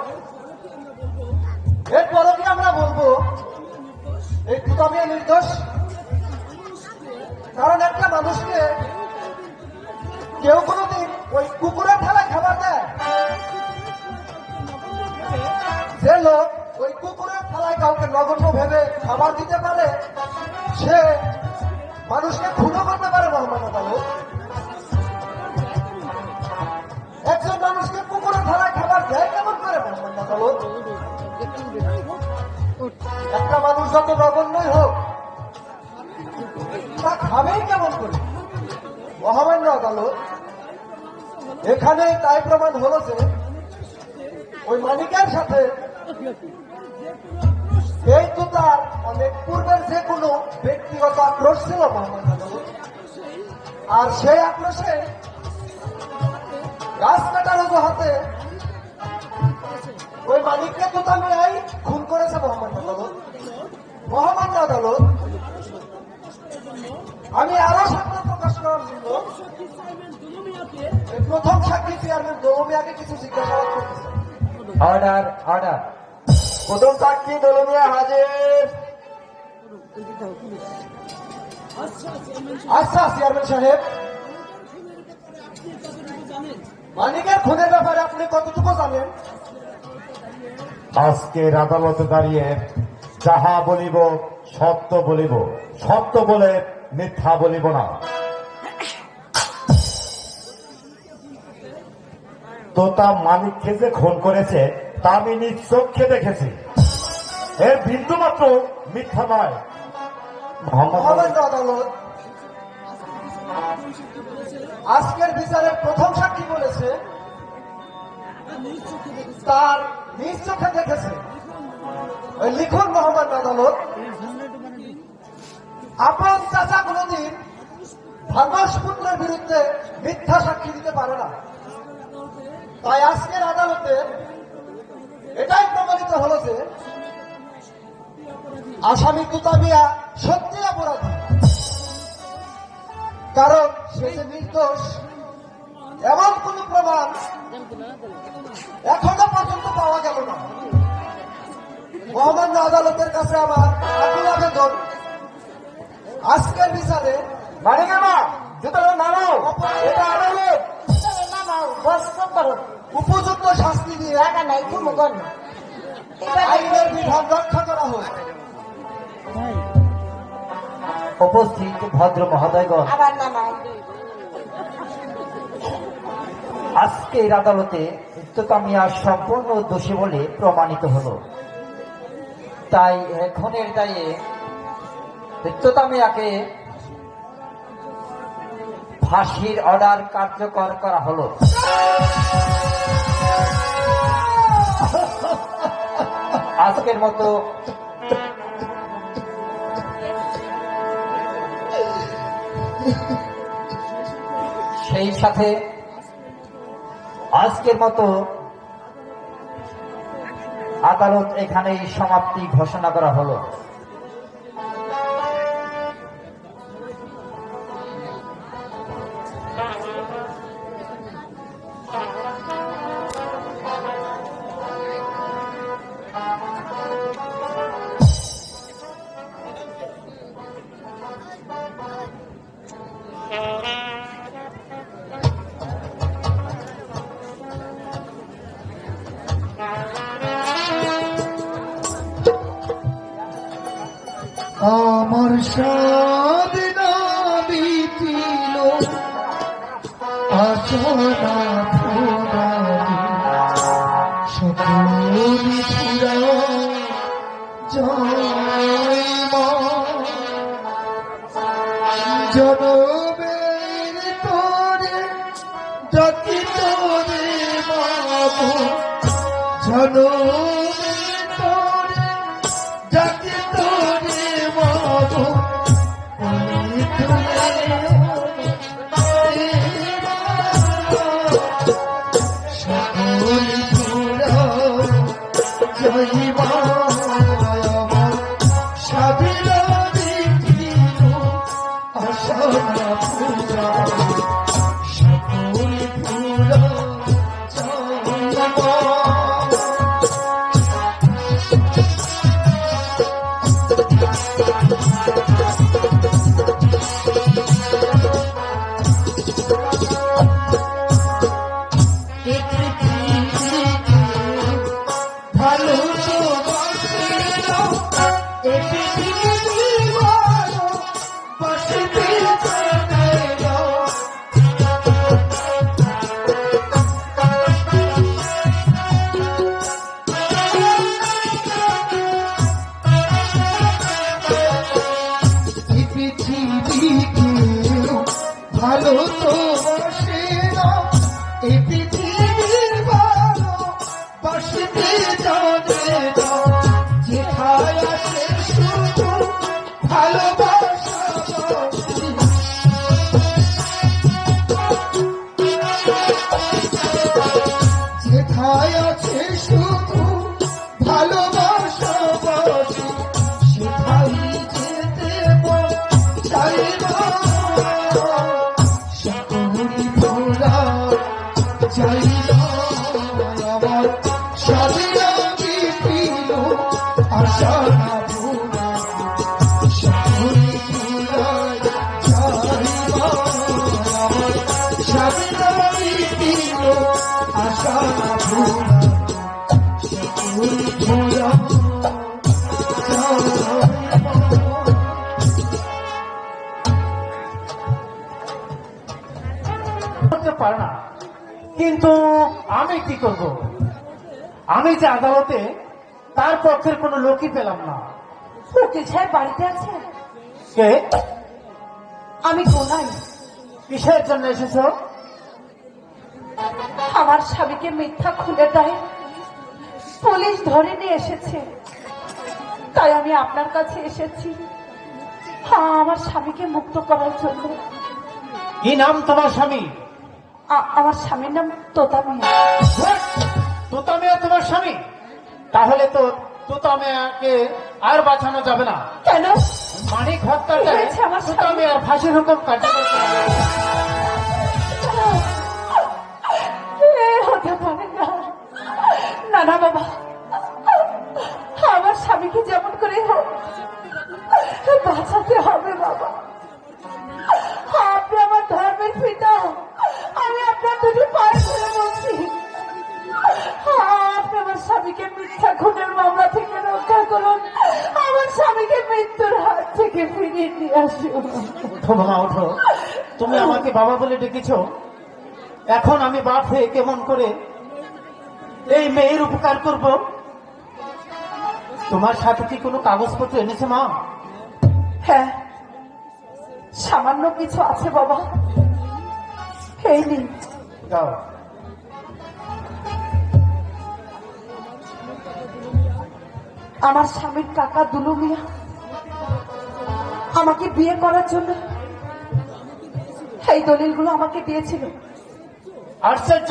এরপরও কি আমরা বলবো এই তুতামিয়া নির্দোষ? কারণ একটা মানুষকে কেউ কোনোদিন ওই কুকুরের থালায় খাবার দেয়? যে লোক ওই কুকুরের থালায় কাউকে নগণ্য ভেবে খাবার দিতে পারে সে মানুষকে খুনও করতে পারে। মহামান্য আদালত, একজন মানুষকে কুকুরের থালায় খাবার দেয় কেমন করে? মহামান্য আদালত, একটা মানুষ যত নগণ্যই হোক তা খাবেই কেমন করে? মহামান্য আদালত, এখানে তাই প্রমাণ হলো যে ওই মালিকের সাথে এই তুতার অনেক পূর্বের যে কোনো ব্যক্তিগত আক্রোশ ছিল। মহামান্য আদালত, আর সেই আক্রোশে গাছ কাটার অজুহাতে ওই মালিককে তুতামিয়াই খুন করেছে। মহামান্য আদালত, মহামান্য আদালত, আমি আরো সাক্ষ্য প্রকাশ করার জন্য প্রথম সাক্ষী চেয়ারম্যান দৌলমিয়াকে কিছু জিজ্ঞাসাবাদ করতেছে। Order order. প্রথম সাক্ষী দৌলমিয়া হাজির। আচ্ছা চেয়ারম্যান সাহেব, মালিকের খুনের ব্যাপারে আপনি কতটুকু জানেন? আজকের আদালতে দাঁড়িয়ে যাহা বলিব সত্য বলিব, সত্য বলে মিথ্যা বলিব না। তোতা মালিককে যে খুন করেছে তা আমি নিজ চোখে দেখেছি। এর বিন্দু মাত্র মিথ্যা নয়। মহামান্য আদালত, আজকের বিচারের প্রথম সাক্ষী বলেছে তার নিজ চোখে দেখেছে। লিখুন মহামান্য আদালত, আপন চাচা কোনদিন ভাগস পুত্রের বিরুদ্ধে মিথ্যা সাক্ষী দিতে পারে না। তাই আজকের আদালতে এটাই প্রমাণিত হলো যে আসামি তুতামিয়া সত্যি অপরাধী, কারণ সে যে নির্দোষ এমন কোন প্রমাণ এখনো পর্যন্ত পাওয়া গেল না। মহামান্য আদালতের কাছে আমার আকুল আবেদন, আজকের বিচারে উপযুক্ত শাস্তি দিয়ে আইনের বিধান রক্ষা করা হোক। উপস্থিত ভদ্র মহোদয়গণ, আবার নামাও। আজকের আদালতে তোতামিয়া সম্পূর্ণ দোষী বলে প্রমাণিত হলো। তাই খুনের দায়ে তোতামিয়াকে ফাঁসির অর্ডার কার্যকর করা হলো। আজকের মতো সেই সাথে আজকের মতো আদালত এখানেই সমাপ্তি ঘোষণা করা হলো। আমার সাধনা বিটিল আচনা ফুরালি সকলি ফুরা জয় মা জনমের তোরে ডাকি তোরে বাবু জনমের তোরে ডাকি তোরে বাবু সকল পুরা জয় মা সাবিলা বিটিল আশানা পুরা সকল পুরা জয় মা ভালো তো বাসিল এটি ভালো বাসিতে জানেল এই পৃথিবীকে ভালো তো বাসিল এই পৃথিবীর ভালো বাসিতে জানেল যেথায় আছে শুধু ভালোবাসা বাসি যেথায় আছে শুধু ভালোবাসা বাসি সেথায় যেতে চাই না সকলি ভোলা চাই না আমার সাবিলা বিটিল আশানা ভোলা সকলি ভোলা চাই না আমার সাবিলা বিটিল আশানা ভোলা সকলি ভোলা করতে পারে না, কিন্তু আমি কি করব? আমি যে আদালতে তার পক্ষের কোনো লোকই পেলাম না। উকিল সাহেব বাড়িতে আছে? কে? আমি গোনাই। কিসের জন্য এসেছো? আমার স্বামীকে মিথ্যা খুলে দেয় পুলিশ ধরে নিয়ে এসেছে, তাই আমি আপনার কাছে এসেছি আমার স্বামীকে মুক্ত করার জন্য। কি নাম তোমার স্বামী? আমার স্বামীর নাম তোতা মিয়া। তোতা মিয়া তোমার স্বামী? তাহলে তো তোতা মিয়াকে আর বাঁচানো যাবে না। কেন? মানিক হত্যাকারী হয়েছে আমার স্বামী। তোতা মিয়ার ফাঁসির হুকুম কার্যকর করা হবে। হতে পারে না। না না বাবা, আমার স্বামীকে যেমন করে হোক বাঁচাতে হবে বাবা। আপনি আমার ধর্মের পিতা, আমি আপনার দুটি পায়ে ধরে বলছি, আপনি আমার স্বামীকে মিথ্যা খুনের মামলা থেকে রক্ষা করুন, আমার স্বামীকে মৃত্যুর হাত থেকে ফিরিয়ে নিয়ে আসুন। ওঠো বাবা, ওঠো। তুমি আমাকে বাবা বলে ডেকেছো, এখন আমি বাপ হয়ে কেমন করে এই মেয়ের উপকার করব? তোমার সাথে কি কোনো কাগজপত্র এনেছে মা? হ্যাঁ, সামান্য কিছু আছে বাবা, এই নিন। দাও। আমার স্বামীর কাকা দুলু মিয়া আমাকে বিয়ে করার জন্য এই দলিলগুলো আমাকে দিয়েছিল। আশ্চর্য,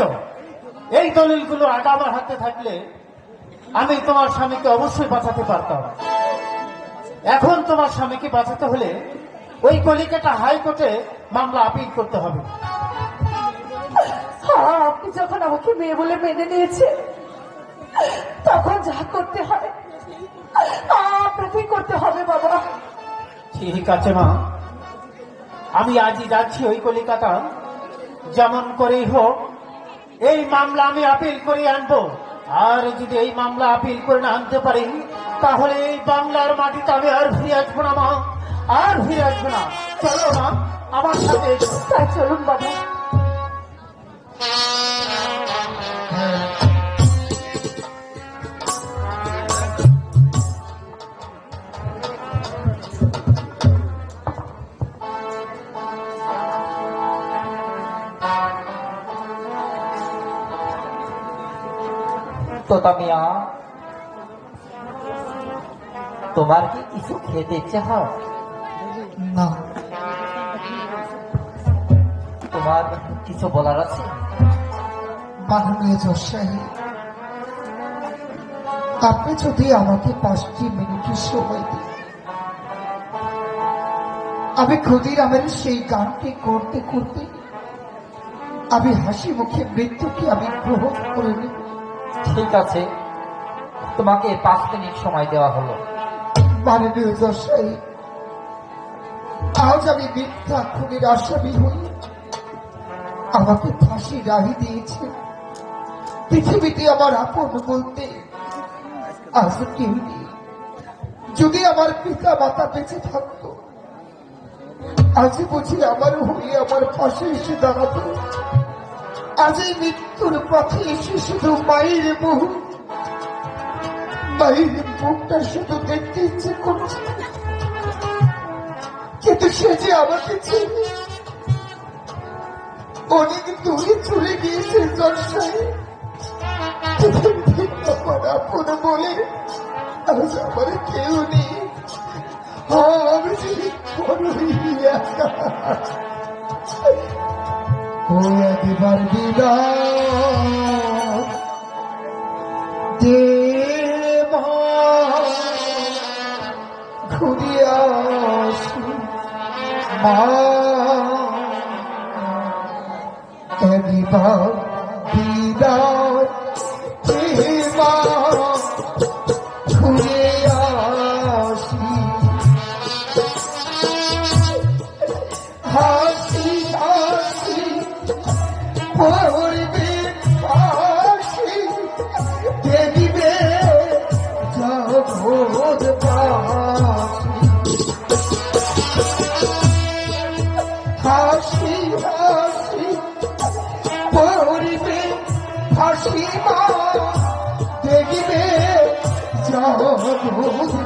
এই দলিলগুলো আগে আমার হাতে থাকলে আমি তোমার স্বামীকে অবশ্যই বাঁচাতে পারতাম। এখন তোমার স্বামীকে বাঁচাতে হলে ওই কলিকাতা হাইকোর্টে মামলা আপিল করতে হবে। আপনি যখন আমাকে মেয়ে বলে মেনে নিয়েছে, তখন যা করতে হয় আপনাকেই করতে হবে বাবা। ঠিক আছে মা, আমি আজই যাচ্ছি ওই কলিকাতা, যেমন করেই হোক এই মামলা আমি আপিল করে আনবো। আর যদি এই মামলা আপিল করে না আনতে পারি, তাহলে এই বাংলার মাটিতে আমি আর ফিরে আসবো না মা, আর ফিরে আসবো না। চলো মা আমার সাথে এসো। তাই চলুন বাবা। তোতা মিয়া, তোমার কি কিছু খেতে ইচ্ছে হয়? না, তোমার কিছু বলার আছে? মাননীয় জজ সাহেব, আপনি যদি আমাকে 5টি মিনিটের সময় দিন, আমি ক্ষুদিরামের সেই গানটি করতে করতে আমি হাসি মুখে মৃত্যুকে আমি গ্রহণ করে নেব। ঠিক আছে, তোমাকে 5 মিনিট সময় দেওয়া হলো। মাননীয় জজ সাহেব, আজ আমি মিথ্যা খুনের আসামি হই, আমাকে ফাঁসি রাহি দিয়েছে। পৃথিবীতে আমার আপন বলতে আজ কেউ নেই। যদি আমার পিতা মাতা বেঁচে থাকতো, আজ বুঝি আমার হয়ে আমার পাশে এসে দাঁড়াতো। আজ এই মৃত্যুর পথে এসে শুধু মায়ের বহু, মায়ের মুখটা শুধু দেখতে ইচ্ছে করছে, কিন্তু সে যে আমাকে চেনে, অনেক দূরে চলে গিয়েছে। জনসাই আমার আপন বলে আজ আমার কেউ নেই। আমি যে বড়ই একা। ও একবার বিদায় দে মা, ঘুরে আসি মা, একবার বিদায় দে মা, ঘুরে আসি। হাসি হাসি পড়বে হাসি, দেখিবে জগৎবাসী। হাসি হাসি পড়বে হাসি মা, দেখিবে জগৎবাসী।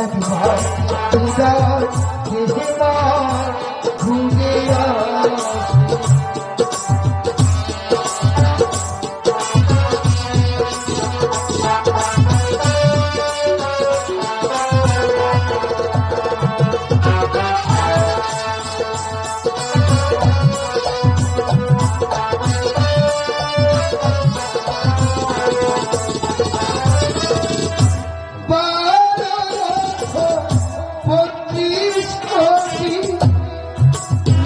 একবার হৃদয় দেহিমা ঘুরে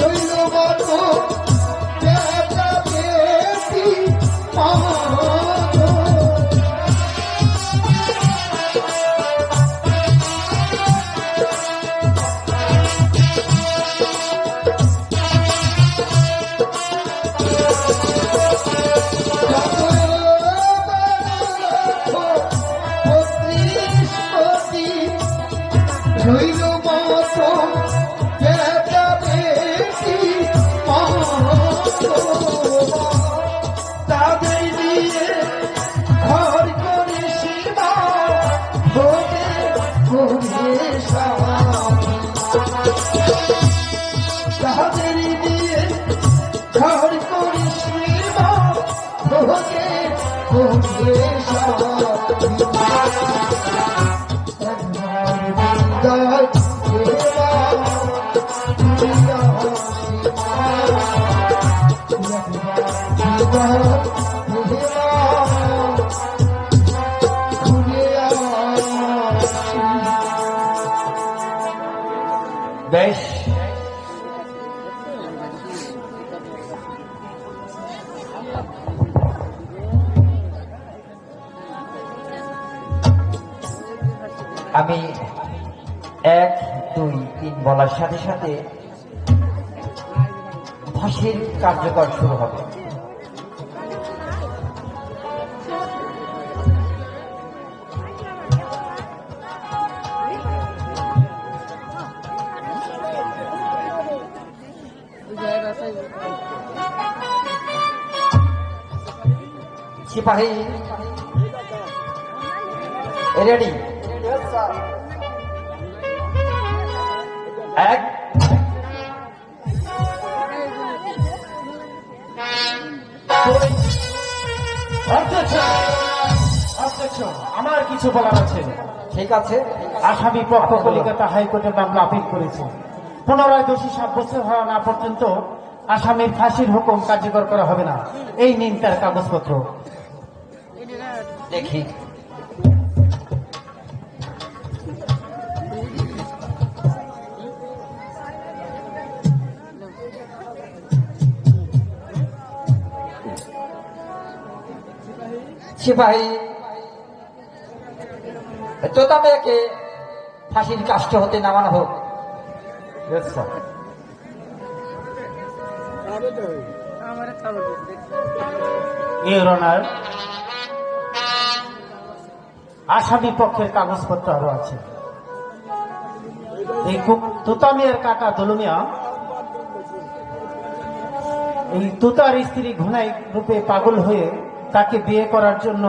রইল মতো তাদের নিয়ে ঘর করে সীমা ভোগে ঘুরে তাদের নিয়ে ঘর করে সীমা ভোগে ঘুরে বেশ, আমি 1, 2, 3 বলার সাথে সাথে ফাঁসির কার্যকর শুরু হবে। সিপাহী রেডি? 1, আমার কিছু বলার আছে। ঠিক আছে। আসামি পক্ষ কলিকাতা হাইকোর্টে মামলা আপিল করেছে। পুনরায় দোষী সাব্যস্ত হওয়া না পর্যন্ত আসামির ফাঁসির হুকুম কার্যকর করা হবে না। এই নিন তার কাগজপত্র। দেখি। সিপাহী তোতামিয়াকে ফাঁসির কাষ্ঠে হতে নামানো হোক। ইউর অনার, আসামি পক্ষের কাগজপত্র আরো আছে। এই তুতামিয়ার কাকা দলুমিয়া এই তুতার স্ত্রী ঘুনাই রূপে পাগল হয়ে তাকে বিয়ে করার জন্য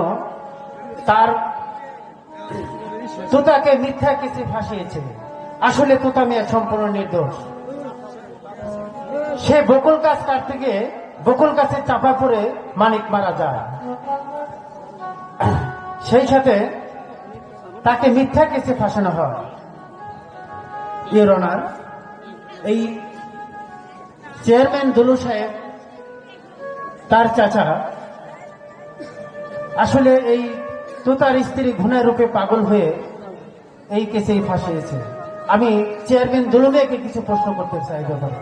তার তুতাকে মিথ্যা কেসে ফাঁসিয়েছে। আসলে তুতামিয়া সম্পূর্ণ নির্দোষ। সে বকুল গাছ কাটতে গিয়ে বকুল গাছের চাপা পড়ে মানিক মারা যায়। সেই সাথে তাকে মিথ্যা কেসে ফাঁসানো হয়। ইউর অনার, এই চেয়ারম্যান দুলু সাহেব তার চাচা আসলে এই তোতার স্ত্রী ঘুণা রূপে পাগল হয়ে এই কেসেই ফাঁসিয়েছে। আমি চেয়ারম্যান দুলুমিয়াকে কিছু প্রশ্ন করতে চাই ব্যাপারে।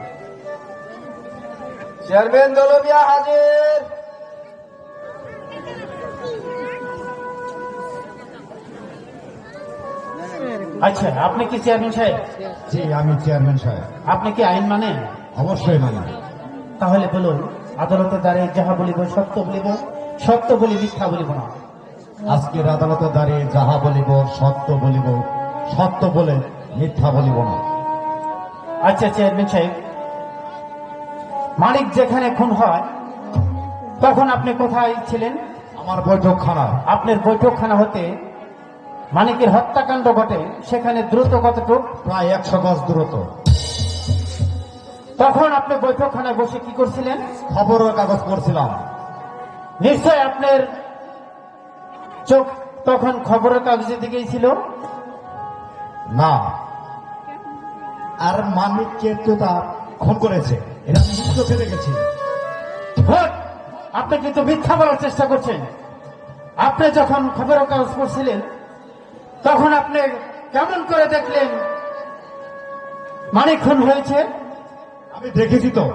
চেয়ারম্যান দলমিয়া হাজির। আচ্ছা, আপনি কি চেয়ারম্যান সাহেব? জি, আমি চেয়ারম্যান সাহেব। আপনি কি আইন মানেন? অবশ্যই মানি। তাহলে বলুন, আদালতে দাঁড়িয়ে যাহা বলিব সত্য বলিব, সত্য বলি মিথ্যা বলিব না। আজকের আদালতে দাঁড়িয়ে যাহা বলিব সত্য বলিব, সত্য বলে মিথ্যা বলিব না। আচ্ছা চেয়ারম্যান সাহেব, মালিক যেখানে খুন হয় তখন আপনি কোথায় ছিলেন? আমার বৈঠকখানা। আপনার বৈঠকখানা হতে মানিকের হত্যাকাণ্ড ঘটে, সেখানে দ্রুত কতটুক? প্রায় 100 গজ দূরত্ব। তখন আপনি বৈঠকখানায় বসে কি করছিলেন? খবরের কাগজ পড়ছিলাম। নিশ্চয় আপনার চোখ তখন খবরের কাগজের দিকেই ছিল। না, আর মানিককে তো তা খুন করেছে, এটা আমি নিজ চোখে দেখেছি। ভোট, আপনি কিন্তু মিথ্যা বলার চেষ্টা করছেন। আপনি যখন খবরের কাগজ পড়ছিলেন তখন আপনি কেমন করে দেখলেন মানিক খুন হয়েছে? আমি দেখেছি তো।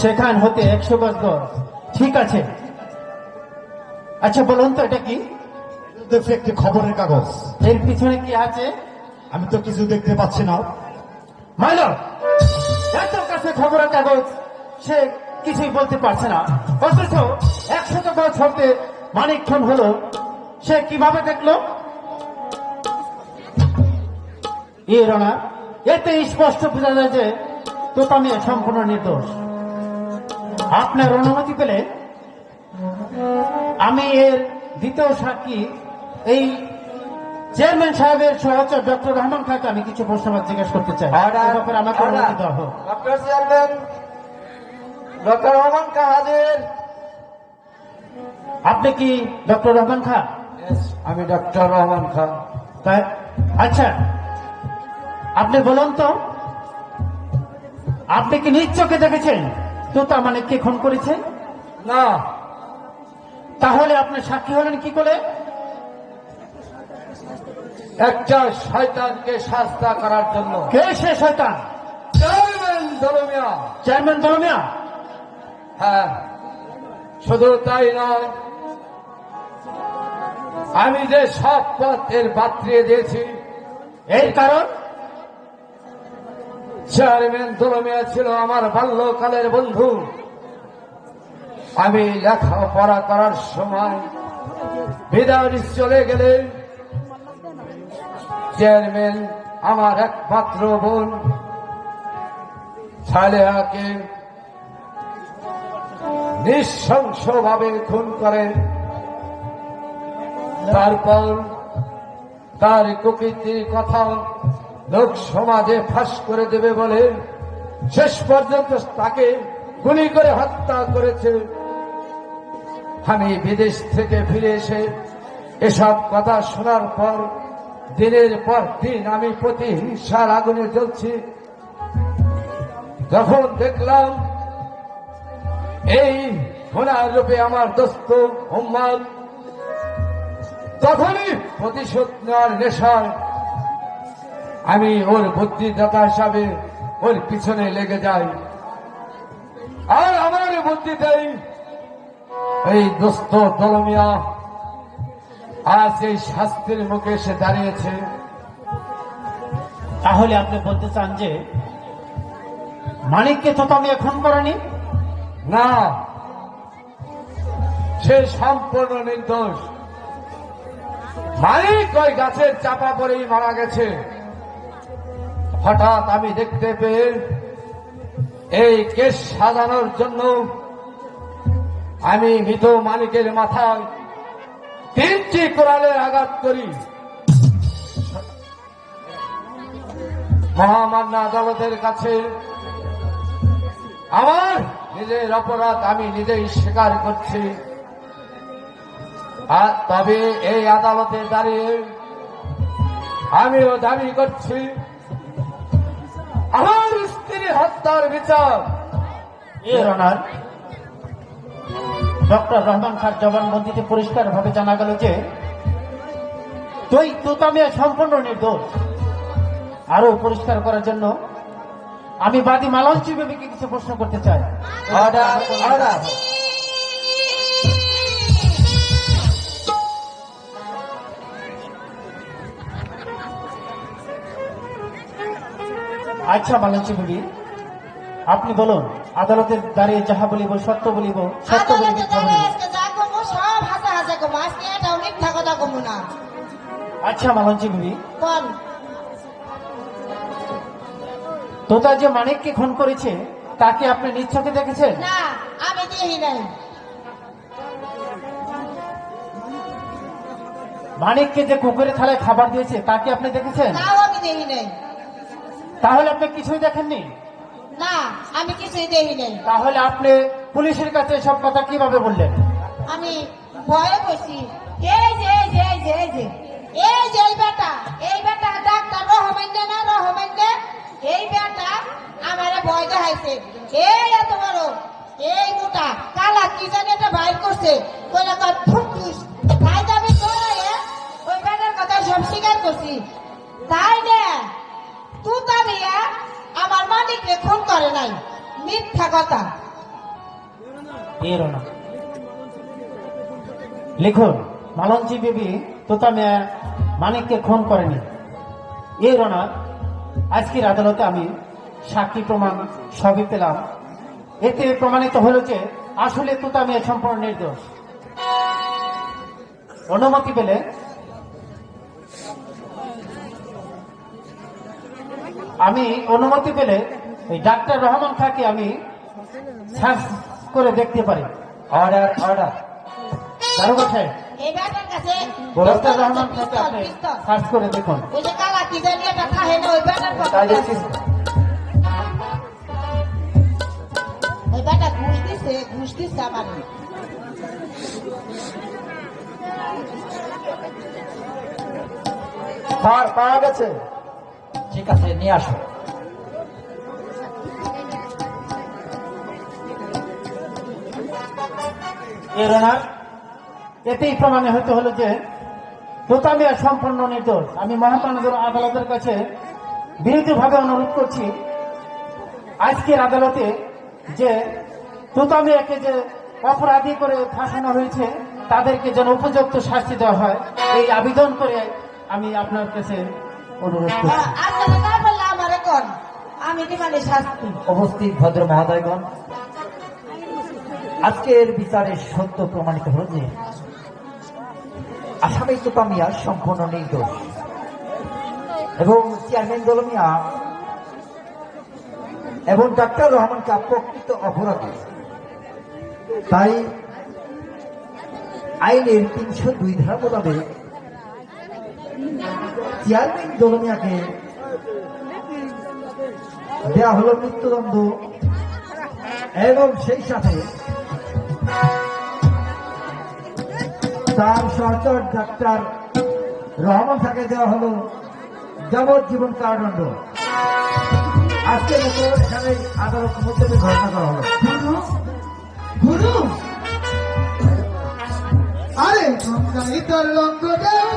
সেখান হতে 100 গজ দূর। ঠিক আছে, আচ্ছা বলুন তো এটা কি? দেখছি একটি খবরের কাগজ। এর পিছনে কি আছে? আমি তো কিছু দেখতে পাচ্ছি না। মাইলর, এত কাছে খবরের কাগজ, সে কিছুই বলতে পারছে না, অথচ 100 গজ হতে মানিক খুন হলো, সে কিভাবে দেখলো? রনা, এতে স্পষ্ট বোঝা যায় যে তোতামিয়া সম্পূর্ণ নির্দোষ। আপনার অনুমতি পেলে আমি এর দ্বিতীয় সাক্ষী এই চেয়ারম্যান সাহেবের সহচর ডক্টর রহমান খানকে আমি কিছু প্রশ্নবাদ জিজ্ঞেস করতে চাই। এ ব্যাপারে আমাকে অনুমতি দেওয়া হোক। ডক্টর চেয়ারম্যান, ডক্টর রহমান খা হাজির। আপনি কি ডক্টর রহমান খান? আমি ডক্টর রহমান খান। তাই, আচ্ছা আপনি বলুন তো, আপনি কি নিজ চোখে দেখেছেন তোতা মানিককে খুন করেছে? না। তাহলে আপনি সাক্ষী হলেন কি করে? একটা শয়তানকে শাস্তা করার জন্য। কে সে শয়তান? চেয়ারম্যান দলমিয়া। চেয়ারম্যান দলমিয়া? হ্যাঁ, শুধু তাই নয়, আমি যে সব পথ এর বাতরিয়ে দিয়েছি, এর কারণ? চেয়ারম্যান দলমিয়া ছিল আমার বাল্যকালের বন্ধু। আমি লেখাপড়া করার সময় বিদায় চলে গেলে চেয়ারম্যান আমার একমাত্র বোন ছালেহাকে নৃশংসভাবে খুন করে। তারপর তার কুকীর্তির কথা লোক সমাজে ফাঁস করে দেবে বলে শেষ পর্যন্ত তাকে গুলি করে হত্যা করেছে। আমি বিদেশ থেকে ফিরে এসে এসব কথা শোনার পর দিনের পর দিন আমি প্রতিহিংসার আগুনে জ্বলছি। যখন দেখলাম এই হোনার রূপে আমার দোস্ত মোহাম্মদ, তখনই প্রতিশোধ নেওয়ার নেশায় আমি ওর বুদ্ধিদাতা হিসাবে ওর পিছনে লেগে যাই। আর আমার বুদ্ধিতেই এই দোস্ত দলমিয়া আজ এই শাস্তির মুখে এসে দাঁড়িয়েছে। তাহলে আপনি বলতে চান যে মানিককে তোতামিয়া খুন করেনি? না, সে সম্পূর্ণ নির্দোষ। মানিক ওই গাছের চাপা পড়েই মারা গেছে। হঠাৎ আমি দেখতে পেয়ে এই কেস সাজানোর জন্য আমি মৃত মানিকের মাথায় 3টি কোরালের আঘাত করি। মহামান্য আদালতের কাছে আমার নিজের অপরাধ আমি নিজেই স্বীকার করছি। আর তবে এই আদালতে দাঁড়িয়ে আমিও দাবি করছি আমার স্ত্রী হত্যার বিচার। এর অনার, ডক্টর রহমান খান জবানবন্দিতে পরিষ্কার ভাবে জানা গেল যে তুই তোতামিয়া সম্পূর্ণ নির্দোষ। আরো পরিষ্কার করার জন্য আমি বাদী মালঞ্চি বিবিকে কিছু প্রশ্ন করতে চাই। Order, order. আচ্ছা মালঞ্চি বিবি, আপনি বলুন, আদালতের দাঁড়িয়ে যাহা বলিব সত্য বলিব, সত্য বলিব, আদালতে মিথ্যা দাঁড়িয়ে বলিব। আজকে যা কমো সব হাসা হাসা কমো, আজকে এটাও মিথ্যা কথা কমো না। আচ্ছা মালঞ্চি বিবি, কোন তোতা যে মানিককে খুন করেছে তাকে আপনি নিজ চোখে দেখেছেন? না, আমি দেখি নাই। মানিককে যে কুকুরের থালায় খাবার দিয়েছে তা কি আপনি দেখেছেন? তাও আমি দেখি নাই। তাহলে আপনি কিছুই দেখেননি? না, আমি কিছুই দেখি নাই। তাহলে আপনি পুলিশের কাছে সব কথা কিভাবে বললেন? আমি ভয়ে বসি। এই যে এই যে এই যে এই যে এই যে এই বেটা ডাক্তার রহমান্ডে না রহমান্ডে, এই বেটা আমারে ভয় দেখাইছে। এই এত বড় এই মোটা কালা কি জানি এটা বাইর করছে, কইলা কর ফুটুস তাই যাবে তোরা। ওই বেটার কথা সব স্বীকার করছি। তাই না তুই তারিয়া আমার মালিককে খুন করে নাই, মিথ্যা কথা। এরও না লিখুন, মালঞ্চি বিবি তোতা মেয়া মানিককে খুন করেনি। এরও না আজকের আদালতে আমি সাক্ষী প্রমাণ সবই পেলাম। এতে প্রমাণিত হলো যে আসলে তোতা মেয়ে সম্পূর্ণ নির্দোষ। অনুমতি পেলে এই ডাক্তার রহমান খাঁকে আমি সার্চ করে দেখতে পারি। Order order. দারোগা সাহেব, এই বেটার কাছে ডাক্তার রহমান খাঁকে আপনি পিস্তল। সার্চ করে দেখুন। ওই যে কালা কি জানি এটা খাহে না, ওই বেটার কথা। তাই দেখছিস? ওই বেটা ঘুষ দিচ্ছে আমার। পাওয়া গেছে। ঠিক আছে, নিয়ে আসো। এরোনার এতেই প্রমাণে হতে হলো যে তোতা মিয়া সম্পূর্ণ নির্দোষ। আমি মহামানগর আদালতের কাছে বিরোধীভাবে অনুরোধ করছি, আজকের আদালতে যে তোতা মিয়াকে যে অপরাধী করে ফাঁসানো হয়েছে তাদেরকে যেন উপযুক্ত শাস্তি দেওয়া হয়, এই আবেদন করে আমি আপনার কাছে অনুরোধ করছি। আপনারা না বললে আমার এখন আমি দিবানি শাস্তি। উপস্থিত ভদ্র মহোদয়গণ, আজকের বিচারে সত্য প্রমাণিত হল যে আসামি তোতা মিয়া সম্পূর্ণ নির্দোষ এবং চেয়ারম্যান দোলা মিয়া এবং ডাক্তার রহমানকে প্রকৃত অপরাধী। তাই আইনের 302 ধারা মোতাবেক চেয়ারম্যান দোলা মিয়াকে দেওয়া হল মৃত্যুদণ্ড এবং সেই সাথে তার সহচর ডাক্তার রহমান খাঁকে দেওয়া হল যাবজ্জীবন কারাদণ্ড। আজকের মতো এখানে আদালত মধ্যে ঘোষণা করা হলো। গুরু আরে গঙ্গাই তোর লঙ্গ দেও